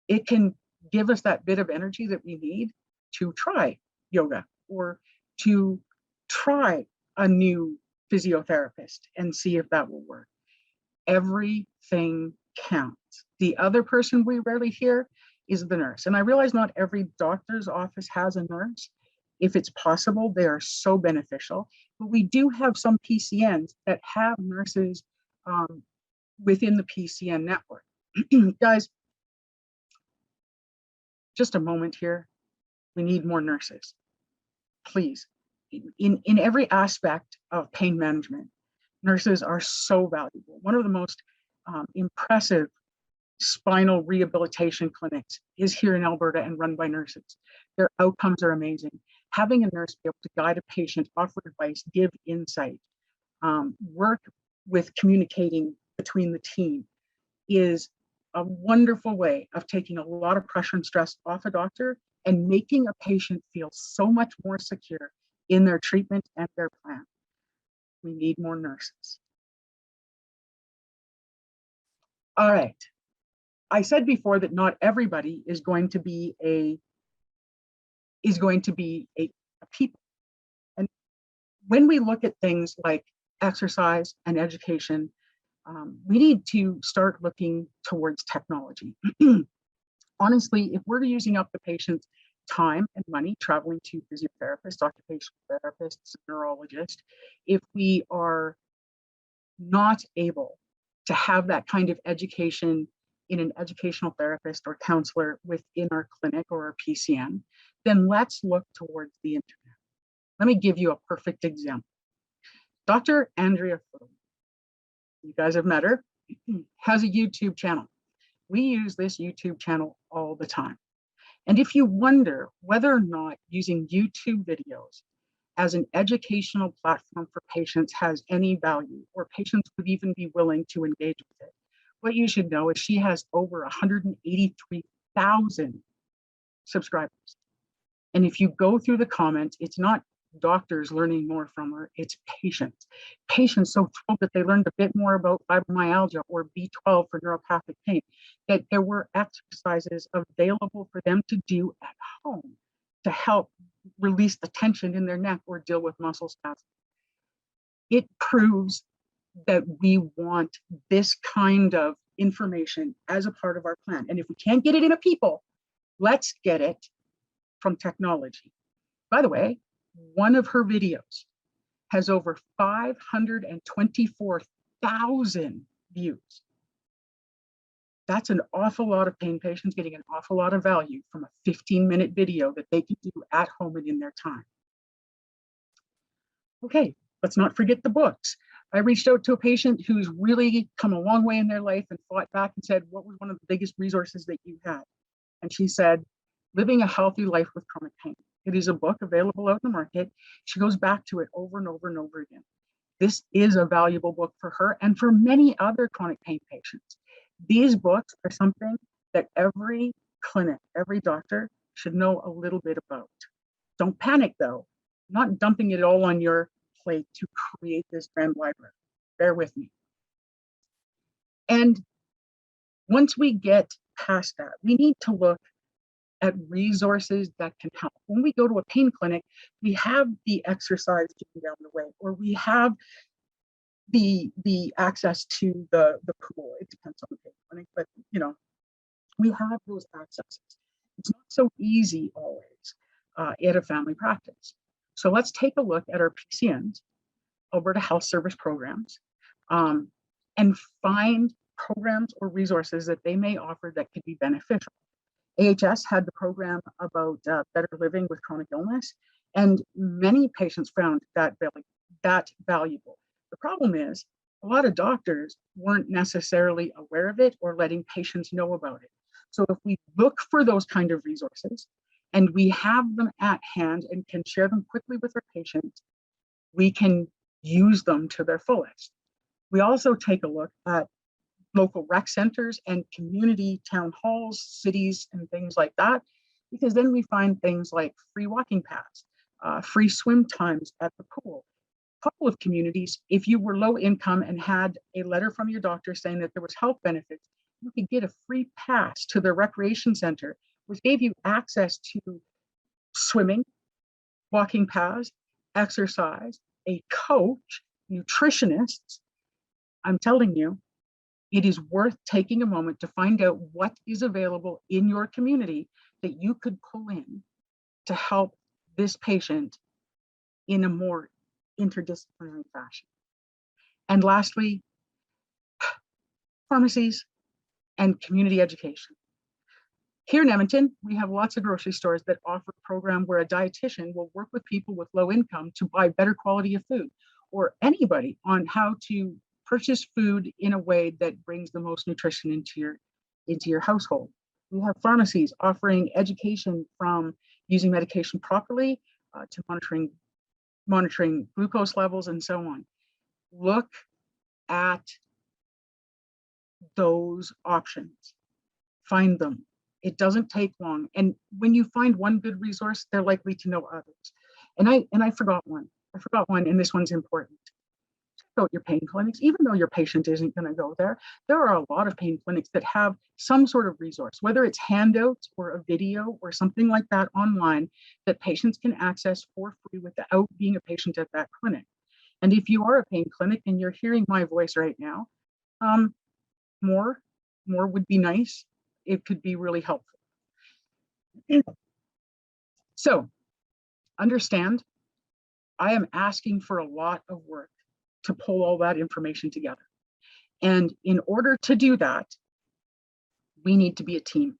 it can give us that bit of energy that we need to try yoga or to try a new physiotherapist and see if that will work. Everything counts. The other person we rarely hear is the nurse. And I realize not every doctor's office has a nurse. If it's possible, they are so beneficial. But we do have some PCNs that have nurses within the PCN network. Guys, just a moment here. We need more nurses, please. In every aspect of pain management, nurses are so valuable. One of the most impressive spinal rehabilitation clinics is here in Alberta and run by nurses. Their outcomes are amazing. Having a nurse be able to guide a patient, offer advice, give insight, work with communicating between the team is a wonderful way of taking a lot of pressure and stress off a doctor and making a patient feel so much more secure in their treatment and their plan. We need more nurses. All right. I said before that not everybody is going to be a people. And when we look at things like exercise and education, we need to start looking towards technology. Honestly, if we're using up the patient's time and money traveling to physiotherapists, occupational therapists, neurologists, if we are not able to have that kind of education in an educational therapist or counselor within our clinic or our PCN, then let's look towards the internet. Let me give you a perfect example. Dr. Andrea Fossum, you guys have met her, has a YouTube channel. We use this YouTube channel all the time. And if you wonder whether or not using YouTube videos as an educational platform for patients has any value, or patients would even be willing to engage with it, what you should know is she has over 183,000 subscribers. And if you go through the comments, it's not doctors learning more from her, it's patients. Patients so thrilled that they learned a bit more about fibromyalgia or B12 for neuropathic pain, that there were exercises available for them to do at home to help release the tension in their neck or deal with muscle spasms. It proves that we want this kind of information as a part of our plan. And if we can't get it in a people, let's get it from technology. By the way, one of her videos has over 524,000 views. That's an awful lot of pain patients getting an awful lot of value from a 15-minute video that they can do at home and in their time. Okay, let's not forget the books. I reached out to a patient who's really come a long way in their life and fought back and said, what was one of the biggest resources that you had? And she said, Living a Healthy Life with Chronic Pain. It is a book available out in the market. She goes back to it over and over and over again. This is a valuable book for her and for many other chronic pain patients. These books are something that every clinic, every doctor should know a little bit about. Don't panic though. I'm not dumping it all on your plate to create this grand library. Bear with me. And once we get past that, we need to look at resources that can help. When we go to a pain clinic, we have the exercise getting down the way, or we have the access to the pool. It depends on the pain clinic, but you know, we have those accesses. It's not so easy always at a family practice. So let's take a look at our PCNs, Alberta Health Service Programs, and find programs or resources that they may offer that could be beneficial. AHS had the program about better living with chronic illness, and many patients found that valuable. The problem is a lot of doctors weren't necessarily aware of it or letting patients know about it. So if we look for those kind of resources and we have them at hand and can share them quickly with our patients, we can use them to their fullest. We also take a look at local rec centers and community town halls, cities, and things like that, because then we find things like free walking paths, free swim times at the pool. A couple of communities, if you were low income and had a letter from your doctor saying that there was health benefits, you could get a free pass to the recreation center, which gave you access to swimming, walking paths, exercise, a coach, nutritionists. I'm telling you, it is worth taking a moment to find out what is available in your community that you could pull in to help this patient in a more interdisciplinary fashion. And lastly, pharmacies and community education. Here in Edmonton, we have lots of grocery stores that offer a program where a dietitian will work with people with low income to buy better quality of food, or anybody on how to purchase food in a way that brings the most nutrition into your household. We have pharmacies offering education from using medication properly to monitoring glucose levels and so on. Look at those options, find them. It doesn't take long. And when you find one good resource, they're likely to know others. And I forgot one. And this one's important. Check out your pain clinics. Even though your patient isn't going to go there are a lot of pain clinics that have some sort of resource, whether it's handouts or a video or something like that online that patients can access for free without being a patient at that clinic. And if you are a pain clinic and you're hearing my voice right now, more would be nice. It could be really helpful. So understand, I am asking for a lot of work to pull all that information together. And in order to do that, we need to be a team.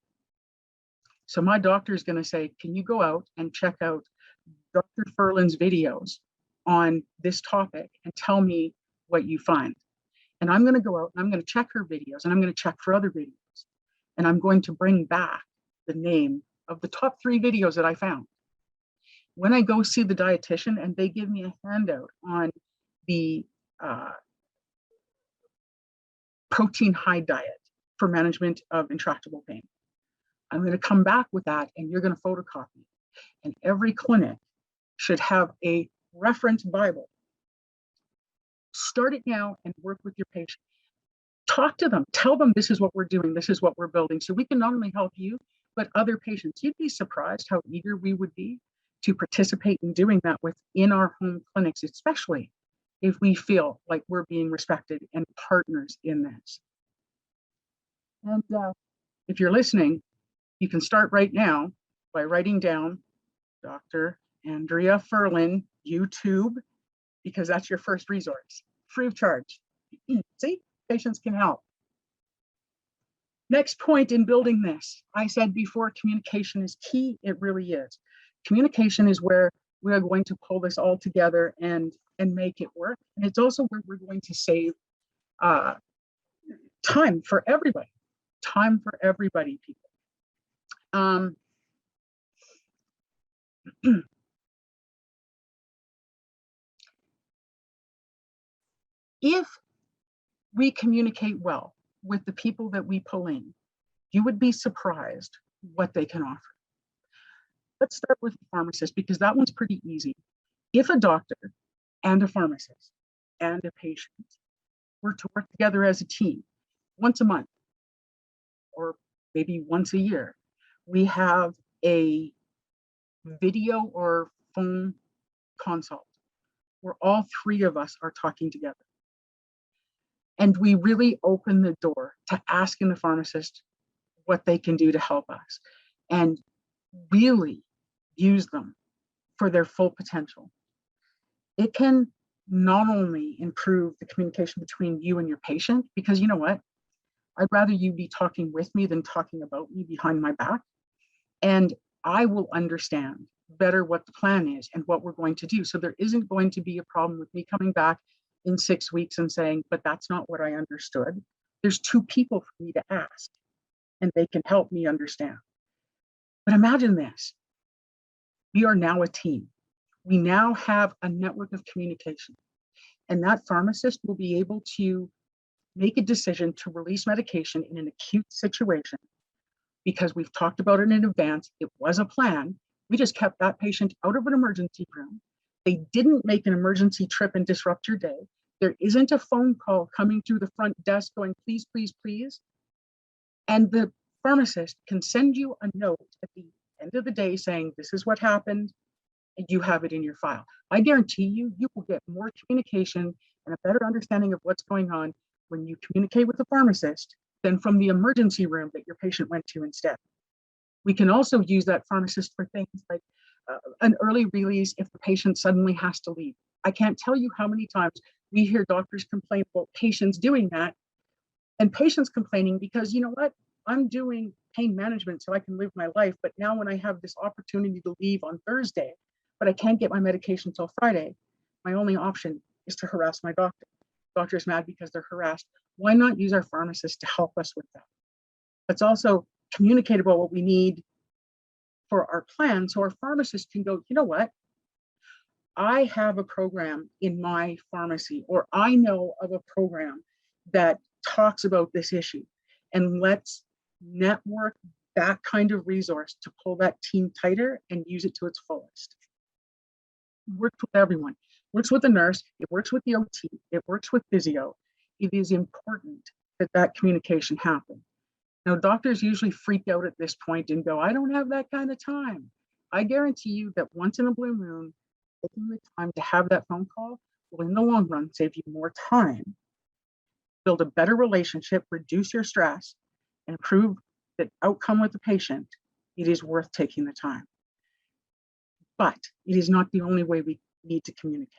So my doctor is going to say, can you go out and check out Dr. Ferland's videos on this topic and tell me what you find? And I'm going to go out and I'm going to check her videos and I'm going to check for other videos. And I'm going to bring back the name of the top 3 videos that I found. When I go see the dietitian and they give me a handout on the protein high diet for management of intractable pain, I'm going to come back with that and you're going to photocopy. And every clinic should have a reference Bible. Start it now and work with your patient. Talk to them, tell them this is what we're doing, this is what we're building, so we can not only help you, but other patients. You'd be surprised how eager we would be to participate in doing that within our home clinics, especially if we feel like we're being respected and partners in this. And if you're listening, you can start right now by writing down Dr. Andrea Ferland YouTube, because that's your first resource, free of charge. See? Patients can help. Next point in building this, I said before, communication is key. It really is. Communication is where we are going to pull this all together and make it work. And it's also where we're going to save time for everybody. Time for everybody, people. If we communicate well with the people that we pull in, you would be surprised what they can offer. Let's start with the pharmacist, because that one's pretty easy. If a doctor and a pharmacist and a patient were to work together as a team once a month, or maybe once a year, we have a video or phone consult where all 3 of us are talking together. And we really open the door to asking the pharmacist what they can do to help us and really use them for their full potential. It can not only improve the communication between you and your patient, because you know what? I'd rather you be talking with me than talking about me behind my back. And I will understand better what the plan is and what we're going to do. So there isn't going to be a problem with me coming back in 6 weeks and saying, but that's not what I understood. There's 2 people for me to ask, and they can help me understand. But imagine this. We are now a team. We now have a network of communication, and that pharmacist will be able to make a decision to release medication in an acute situation because we've talked about it in advance. It was a plan. We just kept that patient out of an emergency room. They didn't make an emergency trip and disrupt your day. There isn't a phone call coming through the front desk going, please, please, please. And the pharmacist can send you a note at the end of the day saying, this is what happened, and you have it in your file. I guarantee you, you will get more communication and a better understanding of what's going on when you communicate with the pharmacist than from the emergency room that your patient went to instead. We can also use that pharmacist for things like an early release if the patient suddenly has to leave. I can't tell you how many times we hear doctors complain about patients doing that, and patients complaining because, you know what, I'm doing pain management so I can live my life, but now when I have this opportunity to leave on Thursday, but I can't get my medication until Friday, my only option is to harass my doctor. Doctor's mad because they're harassed. Why not use our pharmacist to help us with that? Let's also communicate about what we need for our plan so our pharmacist can go, you know what? I have a program in my pharmacy, or I know of a program that talks about this issue, and let's network that kind of resource to pull that team tighter and use it to its fullest. It works with everyone. It works with the nurse, it works with the OT, it works with physio. It is important that that communication happen. Now, doctors usually freak out at this point and go, I don't have that kind of time. I guarantee you that once in a blue moon, taking the time to have that phone call will in the long run save you more time, build a better relationship, reduce your stress, and improve the outcome with the patient. It is worth taking the time. But it is not the only way we need to communicate.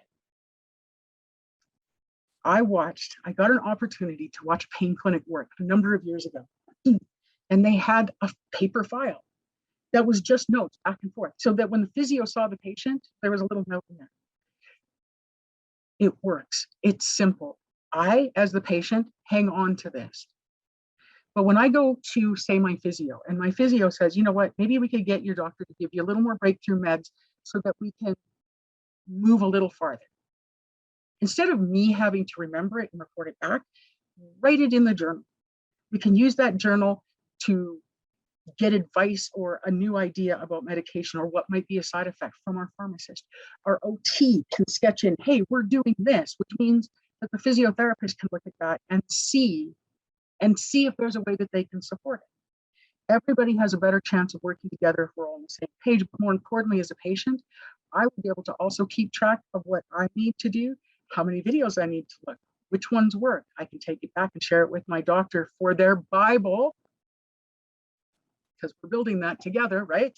I got an opportunity to watch Pain Clinic work a number of years ago, and they had a paper file that was just notes back and forth, so that when the physio saw the patient, there was a little note in there. It works. It's simple. I, as the patient, hang on to this. But when I go to, say, my physio, and my physio says, you know what, maybe we could get your doctor to give you a little more breakthrough meds so that we can move a little farther. Instead of me having to remember it and report it back, write it in the journal. We can use that journal to get advice or a new idea about medication or what might be a side effect from our pharmacist. Our OT can sketch in, hey, we're doing this, which means that the physiotherapist can look at that and see if there's a way that they can support it. Everybody has a better chance of working together if we're all on the same page. But more importantly, as a patient, I will be able to also keep track of what I need to do, how many videos I need to look, which ones work. I can take it back and share it with my doctor for their Bible, because we're building that together, right?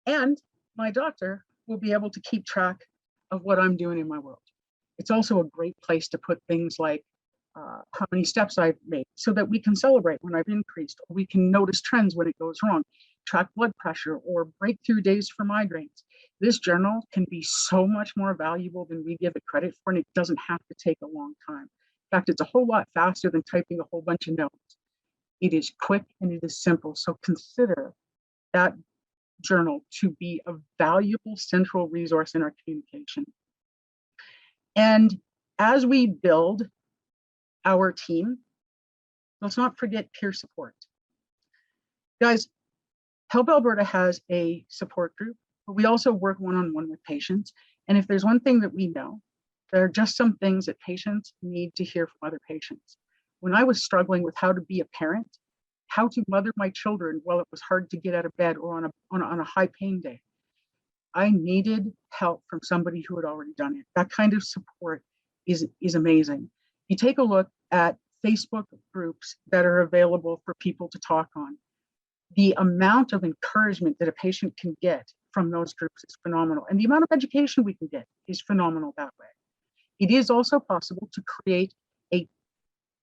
And my doctor will be able to keep track of what I'm doing in my world. It's also a great place to put things like how many steps I've made so that we can celebrate when I've increased, or we can notice trends when it goes wrong, track blood pressure or breakthrough days for migraines. This journal can be so much more valuable than we give it credit for, and it doesn't have to take a long time. In fact, it's a whole lot faster than typing a whole bunch of notes. It is quick and it is simple. So consider that journal to be a valuable central resource in our communication. And as we build our team, let's not forget peer support. Guys, Help Alberta has a support group, but we also work one-on-one with patients. And if there's one thing that we know, there are just some things that patients need to hear from other patients. When I was struggling with how to be a parent, how to mother my children while it was hard to get out of bed or on a high pain day, I needed help from somebody who had already done it. That kind of support is amazing. You take a look at Facebook groups that are available for people to talk on. The amount of encouragement that a patient can get from those groups is phenomenal. And the amount of education we can get is phenomenal that way. It is also possible to create a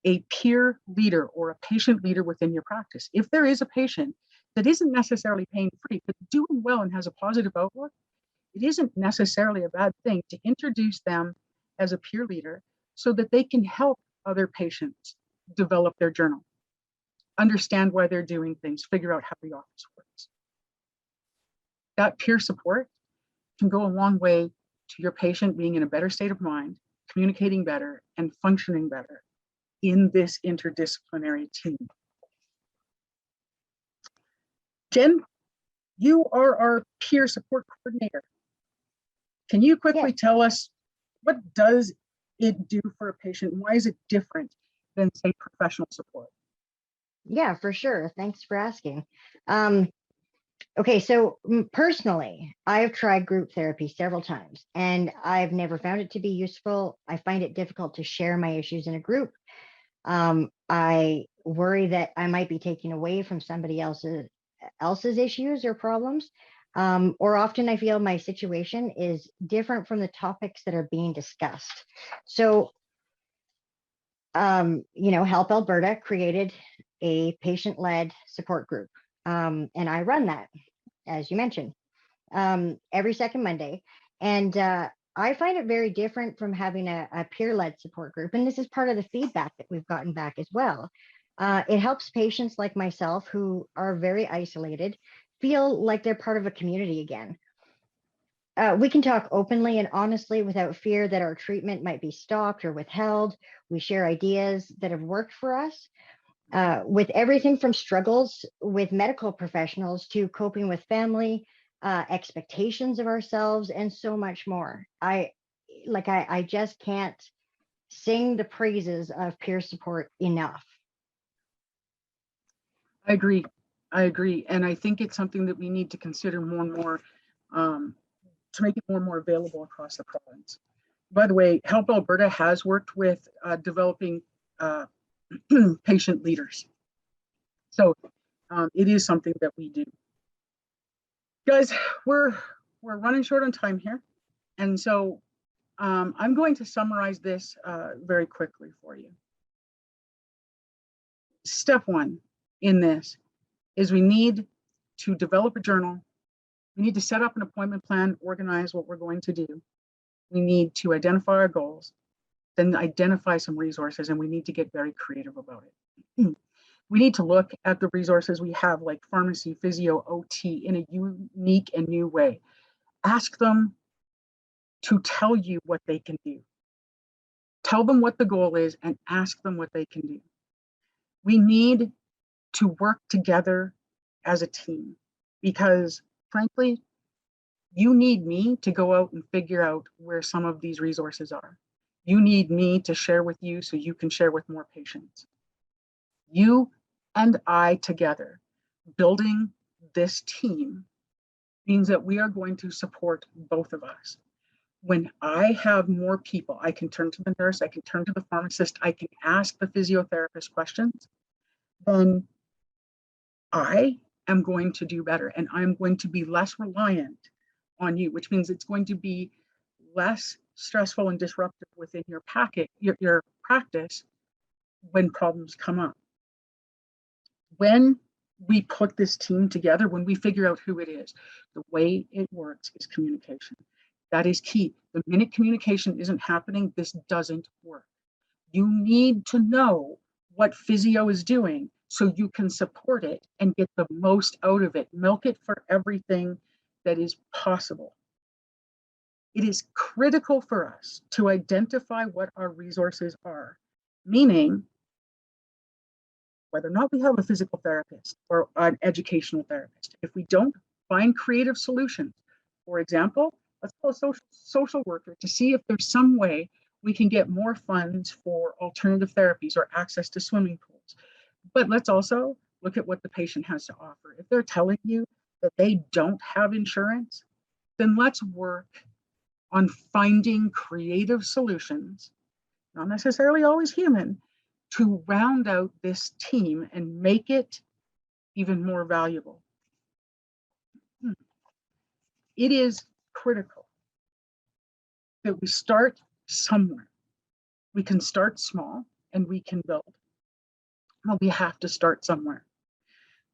a peer leader or a patient leader within your practice. If there is a patient that isn't necessarily pain-free, but doing well and has a positive outlook, it isn't necessarily a bad thing to introduce them as a peer leader so that they can help other patients develop their journal, understand why they're doing things, figure out how the office works. That peer support can go a long way to your patient being in a better state of mind, communicating better, and functioning better in this interdisciplinary team. Jen, you are our peer support coordinator. Can you quickly tell us what does it do for a patient? Why is it different than, say, professional support? Yeah, for sure. Thanks for asking. Okay, so personally, I've tried group therapy several times and I've never found it to be useful. I find it difficult to share my issues in a group. I worry that I might be taking away from somebody else's issues or problems. Or often I feel my situation is different from the topics that are being discussed. So, Help Alberta created a patient-led support group. And I run that, as you mentioned, every second Monday. And I find it very different from having a peer-led support group. And this is part of the feedback that we've gotten back as well. It helps patients like myself who are very isolated feel like they're part of a community again. We can talk openly and honestly without fear that our treatment might be stopped or withheld. We share ideas that have worked for us. With everything from struggles with medical professionals to coping with family, expectations of ourselves, and so much more. I just can't sing the praises of peer support enough. I agree. And I think it's something that we need to consider more and more to make it more and more available across the province. By the way, Help Alberta has worked with developing patient leaders. So it is something that we do. Guys, we're running short on time here. And so I'm going to summarize this very quickly for you. Step one in this is we need to develop a journal. We need to set up an appointment plan, organize what we're going to do. We need to identify our goals, then identify some resources, and we need to get very creative about it. We need to look at the resources we have, like pharmacy, physio, OT, in a unique and new way. Ask them to tell you what they can do. Tell them what the goal is and ask them what they can do. We need to work together as a team because, frankly, you need me to go out and figure out where some of these resources are. You need me to share with you so you can share with more patients. You and I together, building this team, means that we are going to support both of us. When I have more people, I can turn to the nurse, I can turn to the pharmacist, I can ask the physiotherapist questions, then I am going to do better and I'm going to be less reliant on you, which means it's going to be less stressful and disruptive within your practice when problems come up. When we put this team together, when we figure out who it is, the way it works is communication. That is key. The minute communication isn't happening, this doesn't work. You need to know what physio is doing so you can support it and get the most out of it. Milk it for everything that is possible. It is critical for us to identify what our resources are, meaning whether or not we have a physical therapist or an educational therapist. If we don't find creative solutions, for example, let's call a social worker to see if there's some way we can get more funds for alternative therapies or access to swimming pools. But let's also look at what the patient has to offer. If they're telling you that they don't have insurance, then let's work on finding creative solutions, not necessarily always human, to round out this team and make it even more valuable. It is critical that we start somewhere. We can start small and we can build. Well, we have to start somewhere.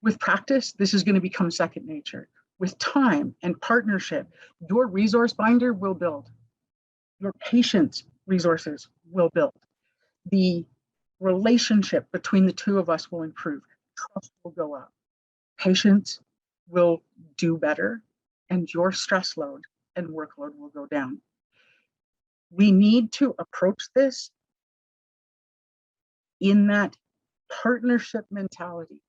With practice, this is going to become second nature. With time and partnership, your resource binder will build. Your patient's resources will build. The relationship between the two of us will improve. Trust will go up. Patients will do better, and your stress load and workload will go down. We need to approach this in that partnership mentality,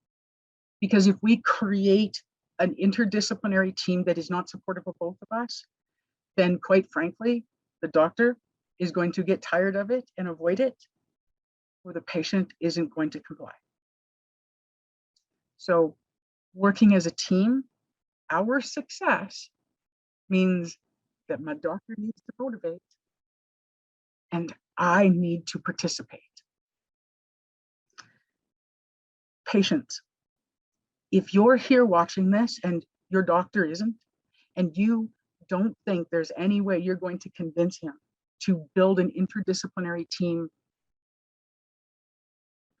because if we create an interdisciplinary team that is not supportive of both of us, then quite frankly, the doctor is going to get tired of it and avoid it, or the patient isn't going to comply. So working as a team, our success means that my doctor needs to motivate and I need to participate. Patients, if you're here watching this and your doctor isn't, and you don't think there's any way you're going to convince him to build an interdisciplinary team,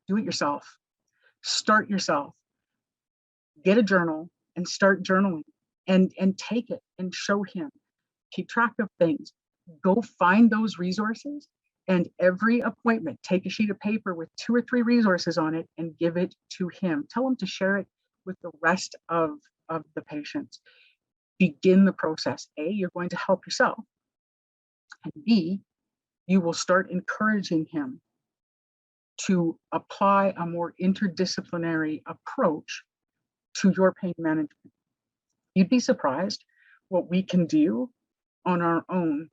do it yourself. Start yourself. Get a journal and start journaling and take it and show him. Keep track of things. Go find those resources, and every appointment, take a sheet of paper with 2 or 3 resources on it and give it to him. Tell him to share it with the rest of the patients. Begin the process. A, you're going to help yourself. And B, you will start encouraging him to apply a more interdisciplinary approach to your pain management. You'd be surprised what we can do on our own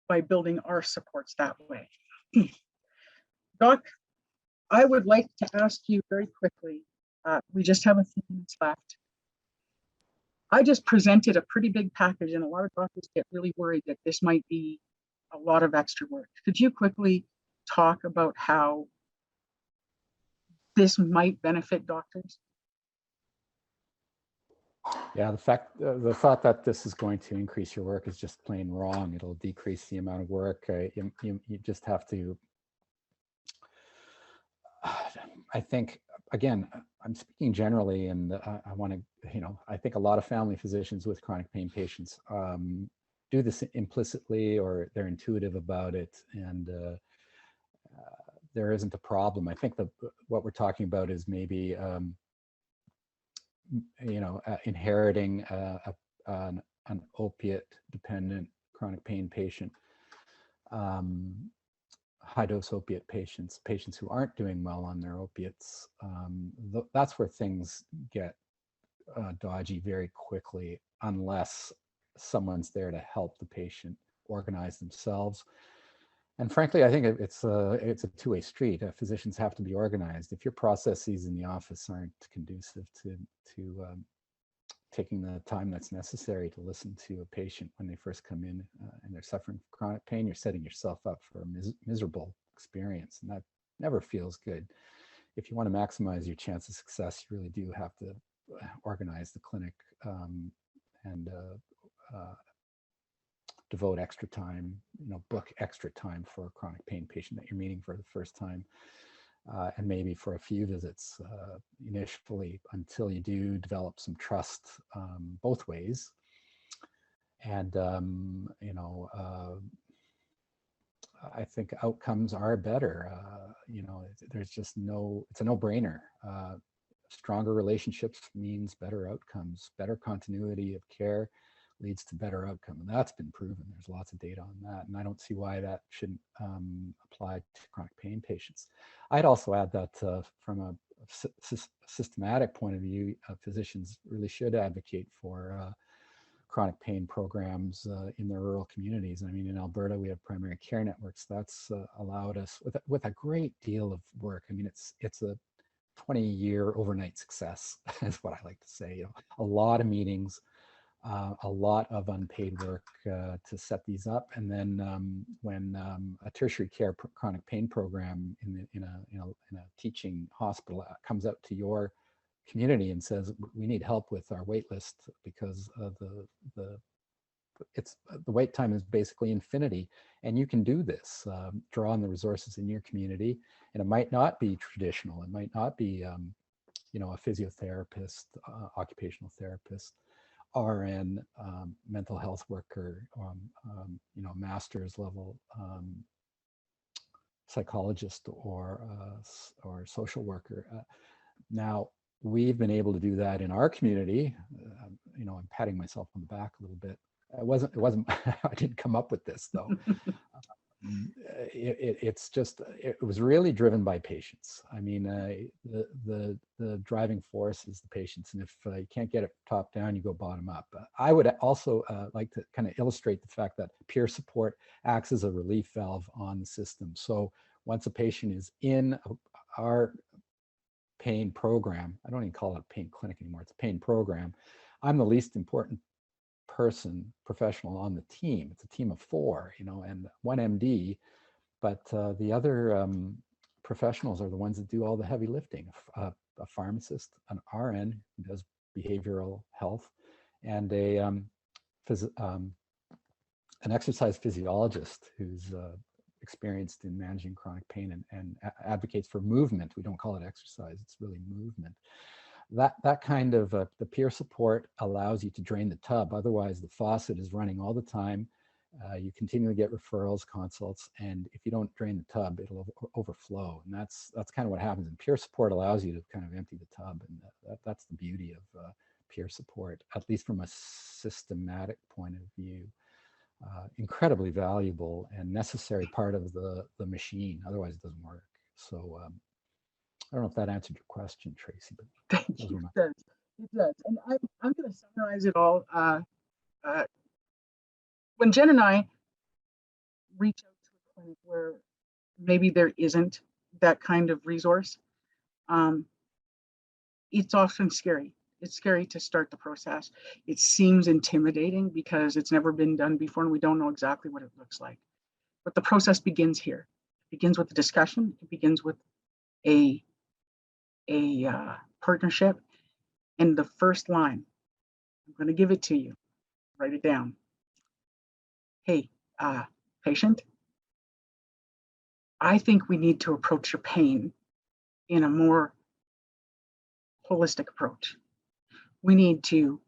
by building our supports that way. Doc, I would like to ask you very quickly, we just have a few minutes left. I just presented a pretty big package, and a lot of doctors get really worried that this might be a lot of extra work. Could you quickly talk about how this might benefit doctors? Yeah, the thought that this is going to increase your work is just plain wrong. It'll decrease the amount of work. You just have to, I think, again, I'm speaking generally, and I want to, I think a lot of family physicians with chronic pain patients do this implicitly, or they're intuitive about it, and there isn't a problem. I think what we're talking about is maybe inheriting an opiate-dependent chronic pain patient, high-dose opiate patients who aren't doing well on their opiates. That's where things get dodgy very quickly, unless someone's there to help the patient organize themselves. And frankly, I think it's a two-way street. Physicians have to be organized. If your processes in the office aren't conducive to taking the time that's necessary to listen to a patient when they first come in and they're suffering from chronic pain, you're setting yourself up for a miserable experience, and that never feels good. If you want to maximize your chance of success, you really do have to organize the clinic and devote extra time, book extra time for a chronic pain patient that you're meeting for the first time, and maybe for a few visits initially, until you do develop some trust both ways. And I think outcomes are better. There's just it's a no-brainer. Stronger relationships means better outcomes. Better continuity of care leads to better outcome, and that's been proven. There's lots of data on that, and I don't see why that shouldn't apply to chronic pain patients. I'd also add that from a systematic point of view, physicians really should advocate for chronic pain programs in their rural communities. I mean, in Alberta, we have primary care networks. That's allowed us with a great deal of work. I mean, it's a 20-year overnight success, is what I like to say. A lot of meetings, a lot of unpaid work to set these up, and then when a tertiary care chronic pain program in a teaching hospital comes out to your community and says, we need help with our wait list because the the wait time is basically infinity, and you can do this, draw on the resources in your community, and it might not be traditional. It might not be, you know, a physiotherapist, occupational therapist, RN, mental health worker, you know, master's level psychologist or social worker. Now, we've been able to do that in our community. You know, I'm patting myself on the back a little bit. It wasn't, I didn't come up with this though. It was really driven by patients. I mean, the driving force is the patients. And if you can't get it top down, you go bottom up. I would also like to kind of illustrate the fact that peer support acts as a relief valve on the system. So once a patient is in our pain program, I don't even call it a pain clinic anymore, it's a pain program, I'm the least important professional on the team. It's a team of 4, you know, and 1 MD, but the other professionals are the ones that do all the heavy lifting. A pharmacist, an RN who does behavioral health, and an exercise physiologist who's experienced in managing chronic pain and advocates for movement. We don't call it exercise, it's really movement. That kind of the peer support allows you to drain the tub. Otherwise, the faucet is running all the time. You continually get referrals, consults, and if you don't drain the tub, it'll overflow. And that's kind of what happens. And peer support allows you to kind of empty the tub, and that's the beauty of peer support, at least from a systematic point of view. Incredibly valuable and necessary part of the machine. Otherwise, it doesn't work. So. I don't know if that answered your question, Tracy, but thank you. It does. And I'm going to summarize it all. When Jen and I reach out to a clinic where maybe there isn't that kind of resource, it's often scary. It's scary to start the process. It seems intimidating because it's never been done before and we don't know exactly what it looks like. But the process begins here. It begins with a discussion. It begins with a partnership, and the first line, I'm going to give it to you, write it down. Hey, patient, I think we need to approach your pain in a more holistic approach. We need to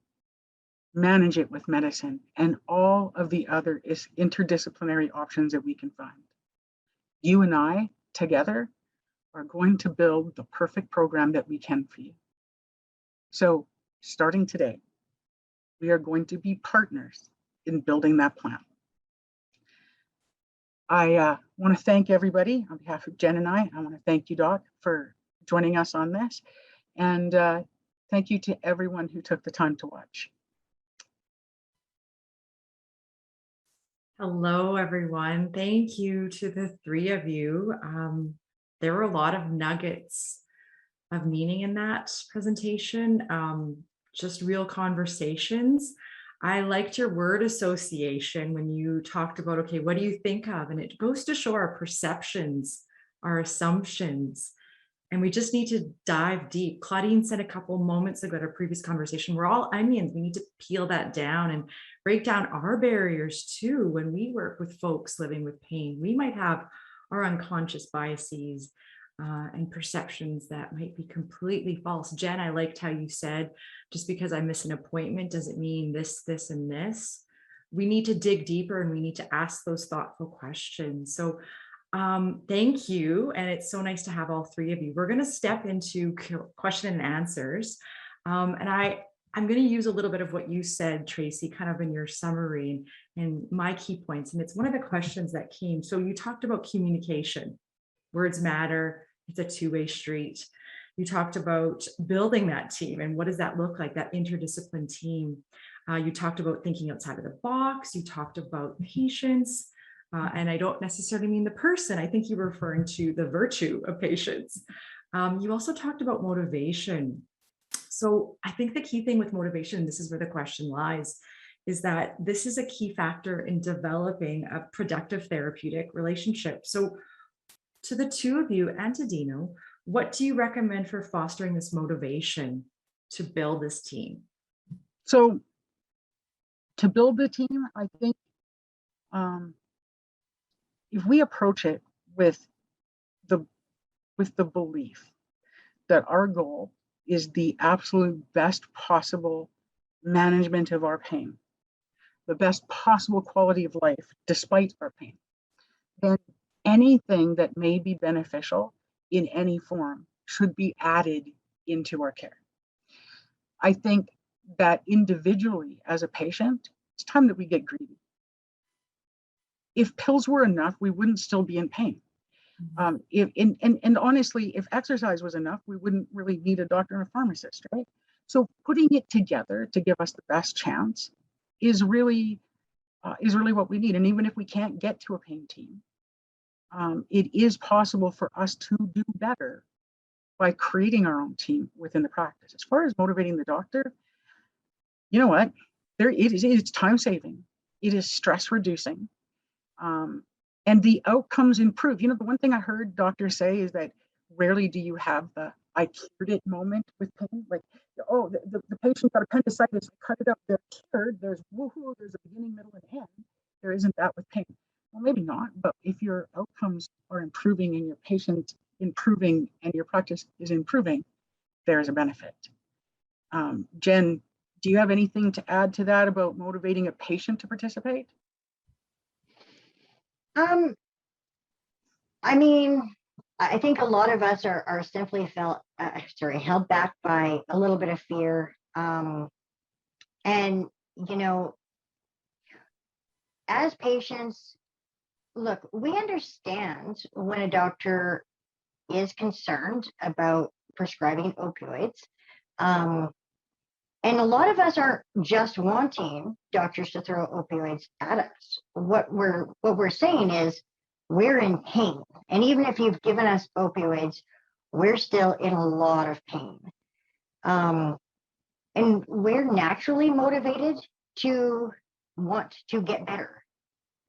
manage it with medicine and all of the other interdisciplinary options that we can find. You and I together are going to build the perfect program that we can for you. So starting today, we are going to be partners in building that plan. I want to thank everybody on behalf of Jen and I want to thank you, Doc, for joining us on this. And thank you to everyone who took the time to watch. Hello, everyone. Thank you to the 3 of you. There were a lot of nuggets of meaning in that presentation, just real conversations. I liked your word association when you talked about, okay, what do you think of? And it goes to show our perceptions, our assumptions, and we just need to dive deep. Claudine said a couple moments ago at our previous conversation, we're all onions. We need to peel that down and break down our barriers too. When we work with folks living with pain, we might have our unconscious biases and perceptions that might be completely false. Jen, I liked how you said, just because I miss an appointment doesn't mean this, this, and this. We need to dig deeper and we need to ask those thoughtful questions. So thank you. And it's so nice to have all 3 of you. We're going to step into question and answers. And I'm going to use a little bit of what you said, Tracy, kind of in your summary and my key points. And it's one of the questions that came. So you talked about communication. Words matter. It's a two-way street. You talked about building that team and what does that look like, that interdiscipline team. You talked about thinking outside of the box. You talked about patience. And I don't necessarily mean the person. I think you were referring to the virtue of patience. You also talked about motivation. So I think the key thing with motivation, this is where the question lies, is that this is a key factor in developing a productive therapeutic relationship. So to the 2 of you and to Dino, what do you recommend for fostering this motivation to build this team? So To build the team, I think if we approach it with the belief that our goal is the absolute best possible management of our pain, the best possible quality of life despite our pain, then anything that may be beneficial in any form should be added into our care. I think that individually as a patient, it's time that we get greedy. If pills were enough, we wouldn't still be in pain. And honestly, if exercise was enough, we wouldn't really need a doctor and a pharmacist, right? So putting it together to give us the best chance is really what we need. And even if we can't get to a pain team, it is possible for us to do better by creating our own team within the practice. As far as motivating the doctor, you know what? It's time saving. It is stress reducing. And the outcomes improve. You know, the one thing I heard doctors say is that rarely do you have the I cured it moment with pain. Like, oh, the patient got appendicitis, I cut it up, they're cured. There's woohoo, there's a beginning, middle, and end. There isn't that with pain. Well, maybe not, but if your outcomes are improving and your patient improving and your practice is improving, there is a benefit. Jen, do you have anything to add to that about motivating a patient to participate? I mean, I think a lot of us are simply held back by a little bit of fear. And, you know, as patients, look, we understand when a doctor is concerned about prescribing opioids. And a lot of us aren't just wanting doctors to throw opioids at us. What we're saying is we're in pain. And even if you've given us opioids, we're still in a lot of pain. And we're naturally motivated to want to get better.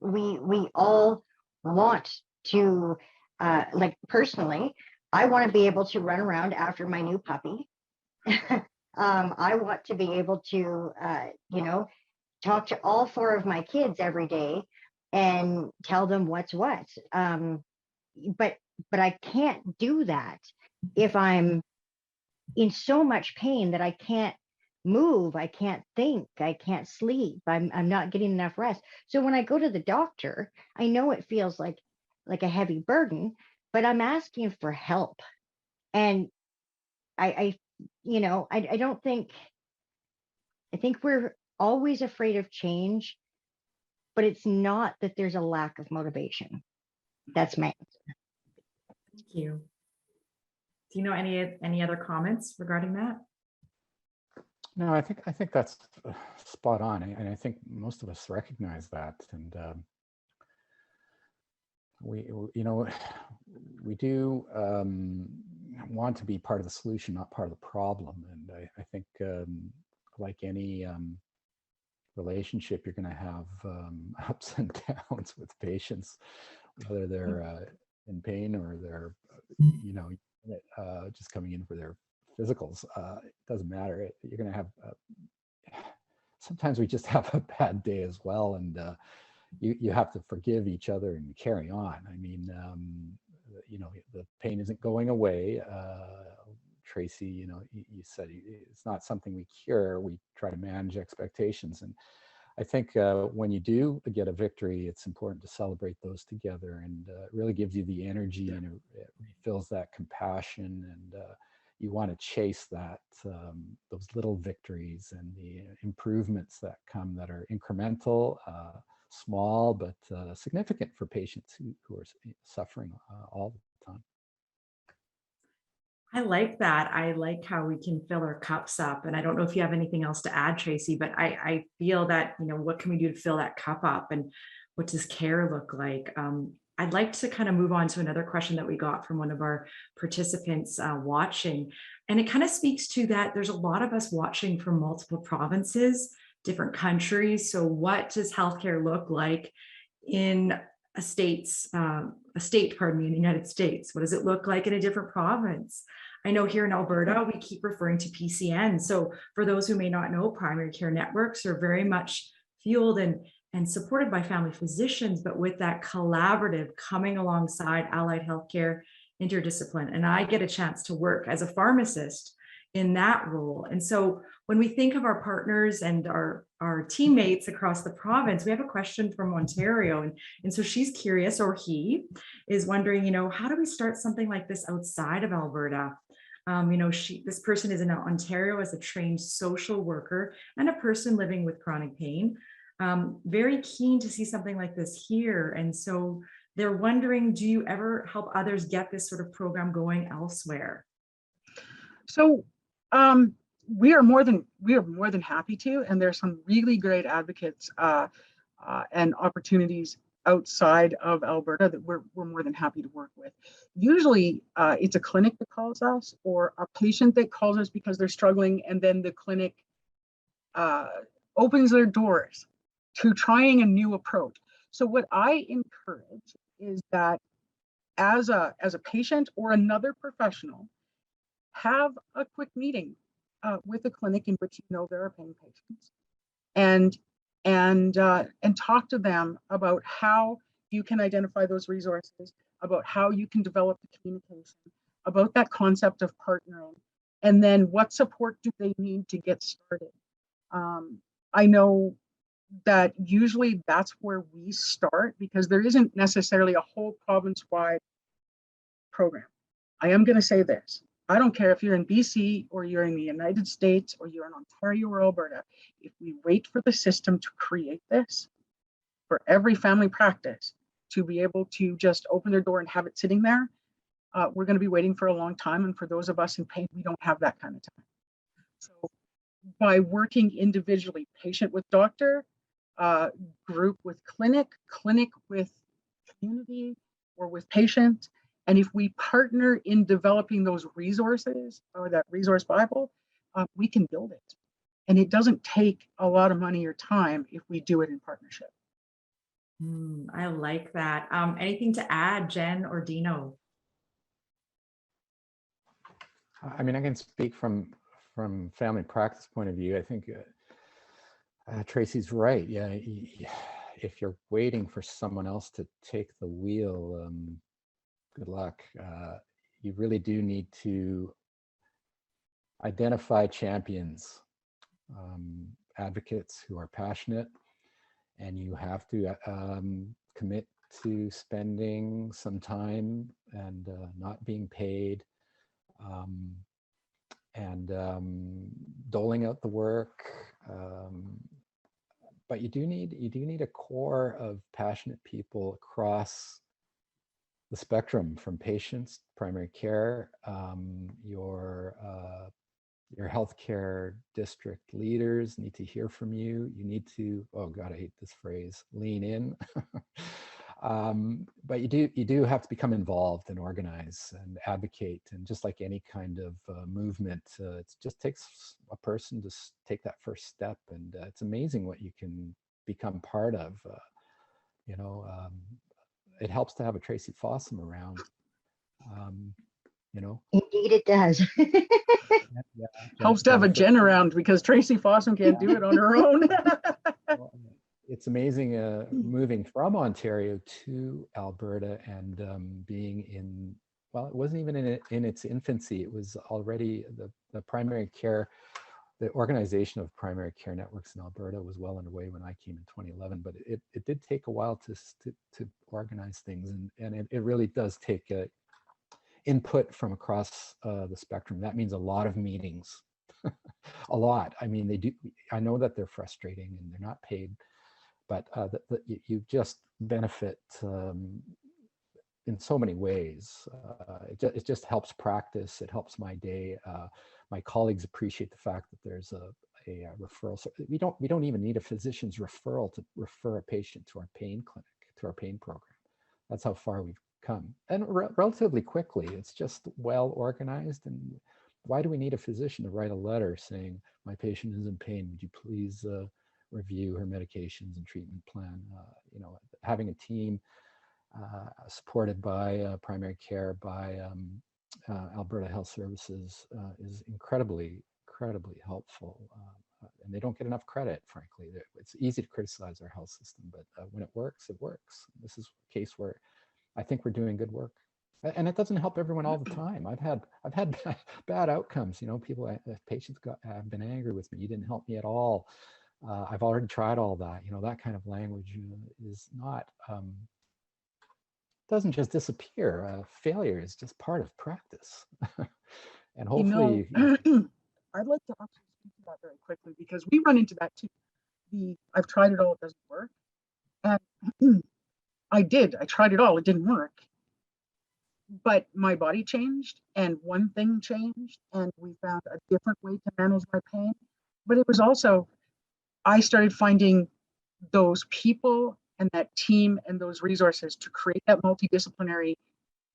We all want to, like personally, I want to be able to run around after my new puppy. I want to be able to, you know, talk to all 4 of my kids every day and tell them what's what. But I can't do that if I'm in so much pain that I can't move, I can't think, I can't sleep, I'm not getting enough rest. So when I go to the doctor, I know it feels like a heavy burden, but I'm asking for help. And I don't think, I think we're always afraid of change, but it's not that there's a lack of motivation. That's my answer. Thank you. Do you know any other comments regarding that? No, I think that's spot on, and I think most of us recognize that, and we do want to be part of the solution, not part of the problem. And I think like any relationship, you're going to have ups and downs with patients, whether they're in pain or they're just coming in for their physicals. It doesn't matter. You're going to have sometimes we just have a bad day as well, and you have to forgive each other and carry on. I mean, the pain isn't going away. Tracy, you said it's not something we cure. We try to manage expectations. And I think when you do get a victory, it's important to celebrate those together, and it really gives you the energy, and it refills that compassion, and you want to chase that, those little victories and the improvements that come that are incremental, small, but significant for patients who are suffering all the time. I like that. I like how we can fill our cups up. And I don't know if you have anything else to add, Tracy, but I feel that, what can we do to fill that cup up, and what does care look like? I'd like to kind of move on to another question that we got from one of our participants watching. And it kind of speaks to that there's a lot of us watching from multiple provinces, different countries. So what does healthcare look like in a state, in the United States? What does it look like in a different province? I know here in Alberta, we keep referring to PCN. So for those who may not know, primary care networks are very much fueled and supported by family physicians, but with that collaborative coming alongside allied healthcare, interdiscipline. And I get a chance to work as a pharmacist in that role. And so when we think of our partners and our teammates across the province, we have a question from Ontario. And so she's curious, or he is wondering, how do we start something like this outside of Alberta? This person is in Ontario as a trained social worker and a person living with chronic pain. Very keen to see something like this here. And so they're wondering, do you ever help others get this sort of program going elsewhere? So we are more than happy to, and there's some really great advocates and opportunities outside of Alberta that we're more than happy to work with. Usually it's a clinic that calls us, or a patient that calls us because they're struggling, and then the clinic opens their doors to trying a new approach. So what I encourage is that as a patient or another professional, have a quick meeting with a clinic in which there are pain patients, and talk to them about how you can identify those resources, about how you can develop the communication, about that concept of partnering, and then what support do they need to get started. I know that usually that's where we start, because there isn't necessarily a whole province-wide program. I am going to say this. I don't care if you're in BC or you're in the United States or you're in Ontario or Alberta. If we wait for the system to create this, for every family practice to be able to just open their door and have it sitting there, we're going to be waiting for a long time. And for those of us in pain, we don't have that kind of time. So by working individually, patient with doctor, group with clinic with community, or with patient, and if we partner in developing those resources, or that resource Bible, we can build it. And it doesn't take a lot of money or time if we do it in partnership. I like that. Anything to add, Jen or Dino? I mean, I can speak from family practice point of view. I think Tracy's right. Yeah, if you're waiting for someone else to take the wheel, good luck. You really do need to identify champions, advocates who are passionate, and you have to commit to spending some time and not being paid, and doling out the work. But you do need a core of passionate people across the spectrum, from patients, primary care, your healthcare district leaders need to hear from you. You need to, oh God, I hate this phrase, lean in. But you do have to become involved and organize and advocate. And just like any kind of movement, it just takes a person to take that first step. And it's amazing what you can become part of. It helps to have a Tracy Fossum around. Indeed it does. Yeah, Helps to have a Jen around, because Tracy Fossum can't do it on her own. Well, it's amazing moving from Ontario to Alberta and being in, well, it wasn't even in its infancy. It was already the primary care, the organization of primary care networks in Alberta was well underway when I came in 2011, but it did take a while to organize things, and it really does take input from across the spectrum. That means a lot of meetings, a lot. I mean, they do. I know that they're frustrating and they're not paid, but you just benefit in so many ways. It just helps practice. It helps my day. My colleagues appreciate the fact that there's a referral. So we don't even need a physician's referral to refer a patient to our pain clinic, to our pain program. That's how far we've come, and relatively quickly. It's just well organized. And why do we need a physician to write a letter saying my patient is in pain? Would you please review her medications and treatment plan? Having a team supported by primary care, by Alberta Health Services is incredibly helpful. and they don't get enough credit, frankly. It's easy to criticize our health system, but when it works, it works. This is a case where I think we're doing good work. And it doesn't help everyone all the time. I've had bad outcomes. You know, patients have been angry with me. You didn't help me at all. I've already tried all that. You know, that kind of language is not, doesn't just disappear. Failure is just part of practice. And hopefully, I'd like to actually speak to that very quickly, because we run into that too. I've tried it all, it doesn't work. And I tried it all, it didn't work. But my body changed, and one thing changed, and we found a different way to manage my pain. But it was also, I started finding those people and that team and those resources to create that multidisciplinary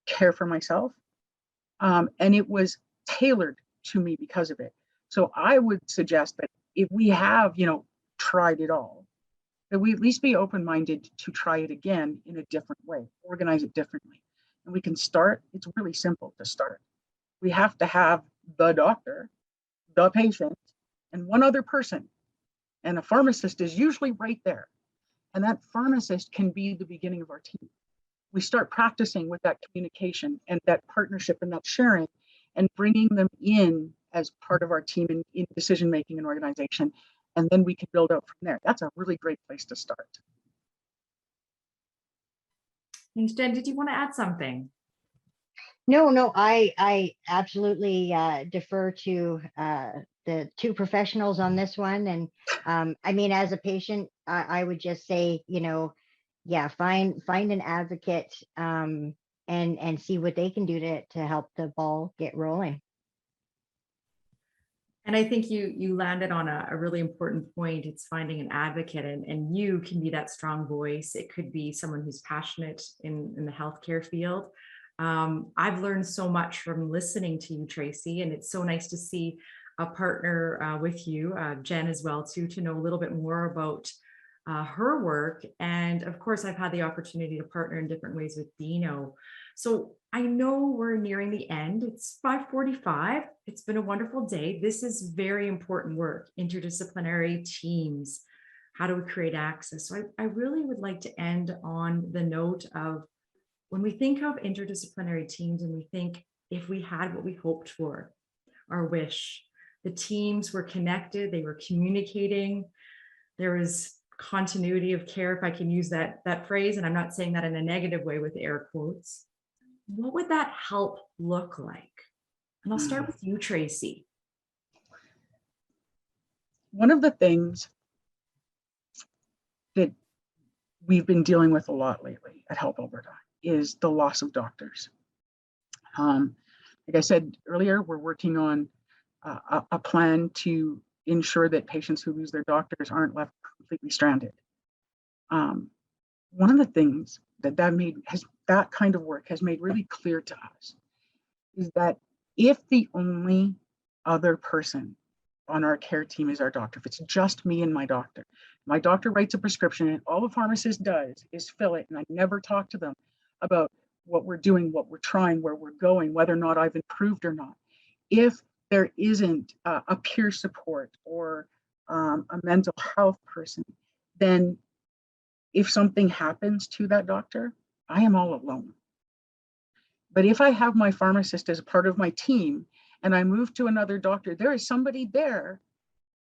care for myself. And it was tailored to me because of it. So I would suggest that if we have, tried it all, that we at least be open-minded to try it again in a different way, organize it differently. And we can start, it's really simple to start. We have to have the doctor, the patient, and one other person. And a pharmacist is usually right there. And that pharmacist can be the beginning of our team. We start practicing with that communication and that partnership and that sharing, and bringing them in as part of our team in decision-making and organization. And then we can build out from there. That's a really great place to start. Thanks, Jen. Did you want to add something? No, I absolutely defer to the two professionals on this one. And I mean, as a patient, I would just say, yeah, find an advocate and see what they can do to help the ball get rolling. And I think you landed on a really important point. It's finding an advocate, and you can be that strong voice. It could be someone who's passionate in the healthcare field. I've learned so much from listening to you, Tracy, and it's so nice to see a partner with you, Jen as well, too, to know a little bit more about her work. And of course, I've had the opportunity to partner in different ways with Dino. So I know we're nearing the end. It's 5:45. It's been a wonderful day. This is very important work, interdisciplinary teams. How do we create access? So I really would like to end on the note of, when we think of interdisciplinary teams and we think if we had what we hoped for, our wish, the teams were connected, they were communicating, there was continuity of care, if I can use that phrase, and I'm not saying that in a negative way with air quotes, what would that help look like? And I'll start with you, Tracy. One of the things that we've been dealing with a lot lately at Help Alberta is the loss of doctors. Like I said earlier, we're working on a plan to ensure that patients who lose their doctors aren't left completely stranded. One of the things that kind of work has made really clear to us is that if the only other person on our care team is our doctor, if it's just me and my doctor writes a prescription and all the pharmacist does is fill it, and I never talk to them about what we're doing, what we're trying, where we're going, whether or not I've improved or not. If there isn't a peer support or a mental health person, then if something happens to that doctor, I am all alone. But if I have my pharmacist as a part of my team and I move to another doctor, there is somebody there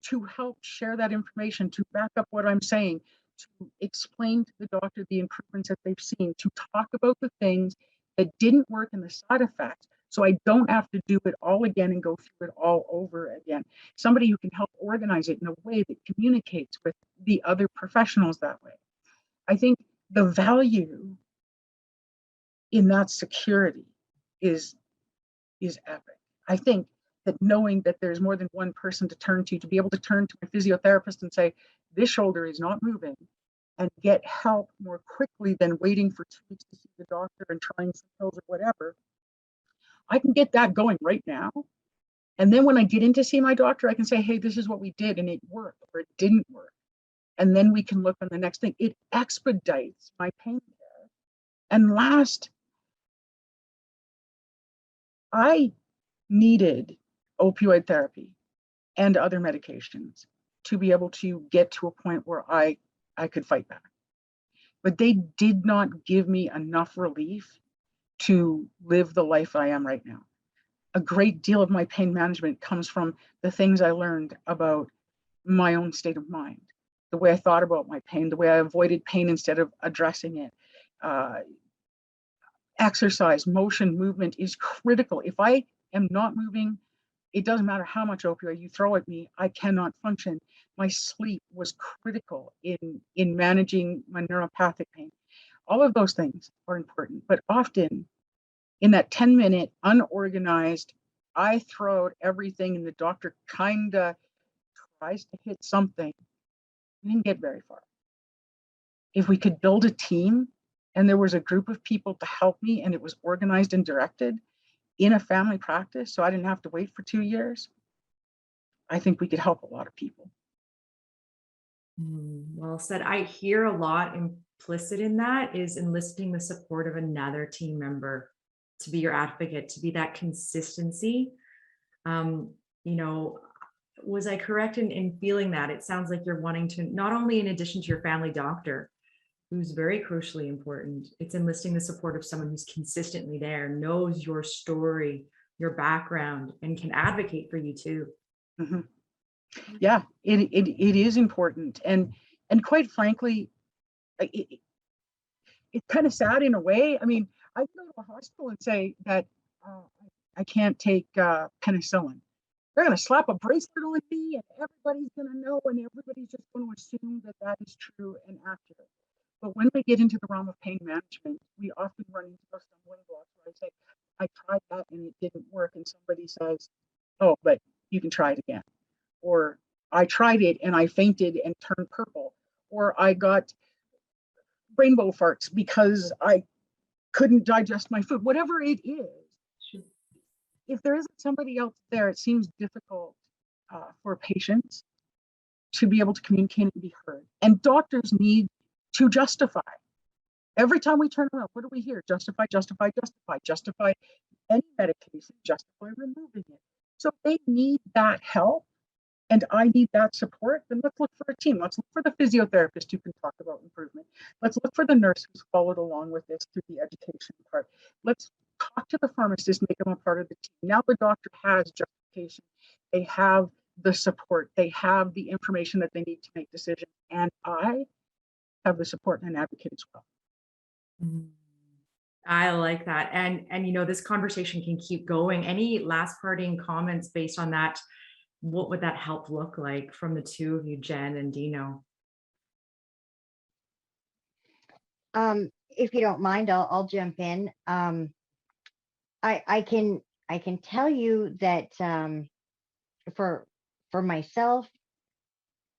to help share that information, to back up what I'm saying, to explain to the doctor the improvements that they've seen, to talk about the things that didn't work and the side effects, so I don't have to do it all again and go through it all over again. Somebody who can help organize it in a way that communicates with the other professionals that way. I think the value in that security is epic. I think that knowing that there's more than one person to be able to turn to my physiotherapist and say, this shoulder is not moving, and get help more quickly than waiting for 2 weeks to see the doctor and trying some pills or whatever. I can get that going right now. And then when I get in to see my doctor, I can say, hey, this is what we did and it worked or it didn't work. And then we can look on the next thing. It expedites my pain care. And last, I needed opioid therapy and other medications to be able to get to a point where I could fight back. But they did not give me enough relief to live the life I am right now. A great deal of my pain management comes from the things I learned about my own state of mind, the way I thought about my pain, the way I avoided pain instead of addressing it. Exercise, motion, movement is critical. If I am not moving, it doesn't matter how much opioid you throw at me, I cannot function. My sleep was critical in managing my neuropathic pain. All of those things are important, but often in that 10-minute unorganized, I throw out everything and the doctor kind of tries to hit something, we didn't get very far. If we could build a team and there was a group of people to help me and it was organized and directed in a family practice, so I didn't have to wait for 2 years, I think we could help a lot of people. Well said. I hear a lot implicit in that is enlisting the support of another team member to be your advocate, to be that consistency. You know, was I correct in feeling that? It sounds like you're wanting to, not only in addition to your family doctor, who's very crucially important, it's enlisting the support of someone who's consistently there, knows your story, your background, and can advocate for you too. Mm-hmm. Yeah, it is important. And quite frankly, it's kind of sad in a way. I mean, I go to a hospital and say that I can't take penicillin. They're going to slap a bracelet on me and everybody's going to know and everybody's just going to assume that that is true and accurate. But when we get into the realm of pain management, we often run into those stumbling blocks where I say, I tried that and it didn't work. And somebody says, oh, but you can try it again. Or I tried it and I fainted and turned purple. Or I got rainbow farts because I couldn't digest my food. Whatever it is, if there isn't somebody else there, it seems difficult for patients to be able to communicate and be heard. And doctors need to justify. Every time we turn around, what do we hear? Justify, justify, justify, justify any medication, justify removing it. So they need that help and I need that support, then let's look for a team. Let's look for the physiotherapist who can talk about improvement. Let's look for the nurse who's followed along with this through the education part. Let's talk to the pharmacist, make them a part of the team. Now the doctor has justification. They have the support. They have the information that they need to make decisions. And I have the support and an advocate as well. I like that. And you know, this conversation can keep going. Any last parting comments based on that? What would that help look like from the two of you, Jen and Dino? If you don't mind, I'll jump in. I can tell you that for myself,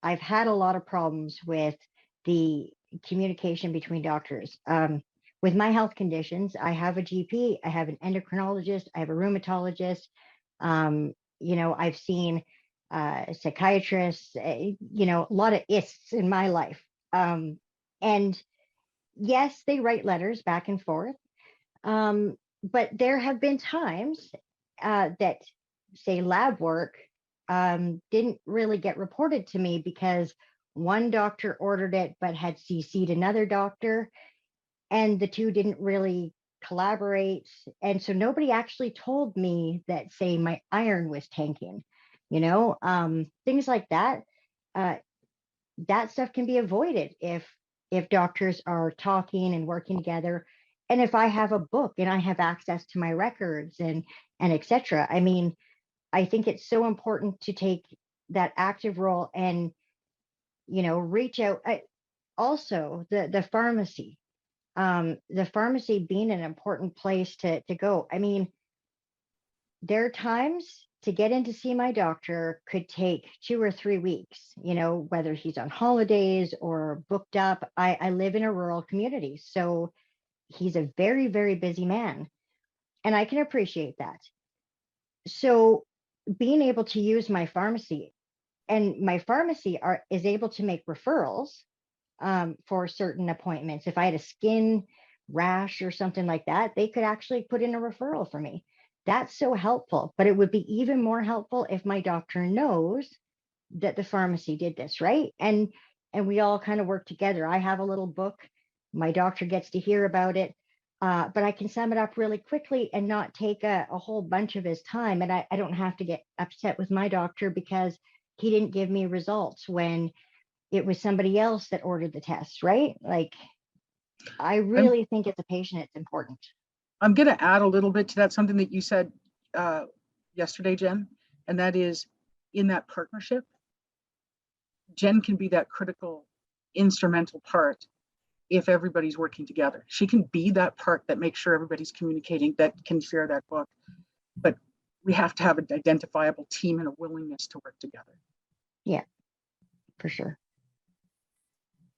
I've had a lot of problems with the communication between doctors. With my health conditions, I have a GP, I have an endocrinologist, I have a rheumatologist. You know, I've seen psychiatrists, you know, a lot of ists in my life. And yes, they write letters back and forth. But there have been times that, say, lab work didn't really get reported to me because one doctor ordered it but had CC'd another doctor, and the two didn't really collaborate. And so nobody actually told me that, say, my iron was tanking, you know, things like that. That stuff can be avoided if doctors are talking and working together. And if I have a book and I have access to my records and etc. I mean, I think it's so important to take that active role and, you know, reach out. Also, the pharmacy. The pharmacy being an important place to go. I mean, there are times to get in to see my doctor could take 2 or 3 weeks, you know, whether he's on holidays or booked up. I live in a rural community, so he's a very, very busy man, and I can appreciate that. So being able to use my pharmacy, and my pharmacy is able to make referrals for certain appointments. If I had a skin rash or something like that, they could actually put in a referral for me. That's so helpful. But it would be even more helpful if my doctor knows that the pharmacy did this, right? And we all kind of work together. I have a little book. My doctor gets to hear about it. But I can sum it up really quickly and not take a whole bunch of his time. And I don't have to get upset with my doctor because he didn't give me results when it was somebody else that ordered the test, right? Like, I really think as a patient, it's important. I'm going to add a little bit to that, something that you said yesterday, Jen, and that is in that partnership, Jen can be that critical, instrumental part if everybody's working together. She can be that part that makes sure everybody's communicating, that can share that book. But we have to have an identifiable team and a willingness to work together. Yeah, for sure.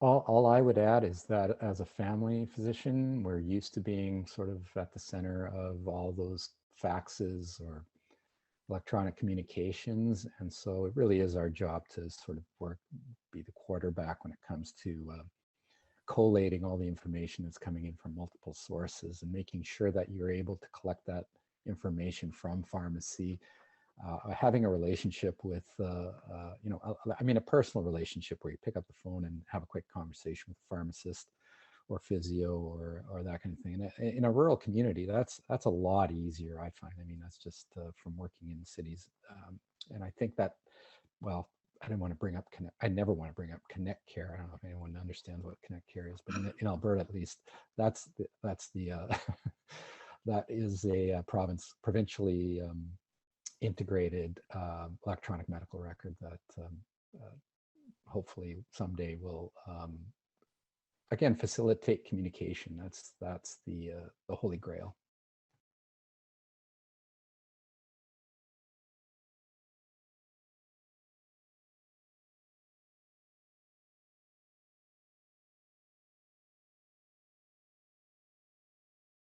All I would add is that as a family physician, we're used to being sort of at the center of all those faxes or electronic communications. And so it really is our job to sort of be the quarterback when it comes to collating all the information that's coming in from multiple sources and making sure that you're able to collect that information from pharmacy. Having a relationship with, a personal relationship where you pick up the phone and have a quick conversation with a pharmacist or physio or that kind of thing. And in a rural community, that's a lot easier, I find. I mean, that's just from working in cities. And I think that, well, I didn't want to bring up I never want to bring up Connect Care. I don't know if anyone understands what Connect Care is, but in Alberta, at least, that is a provincially integrated electronic medical record that hopefully someday will again facilitate communication. That's the holy grail.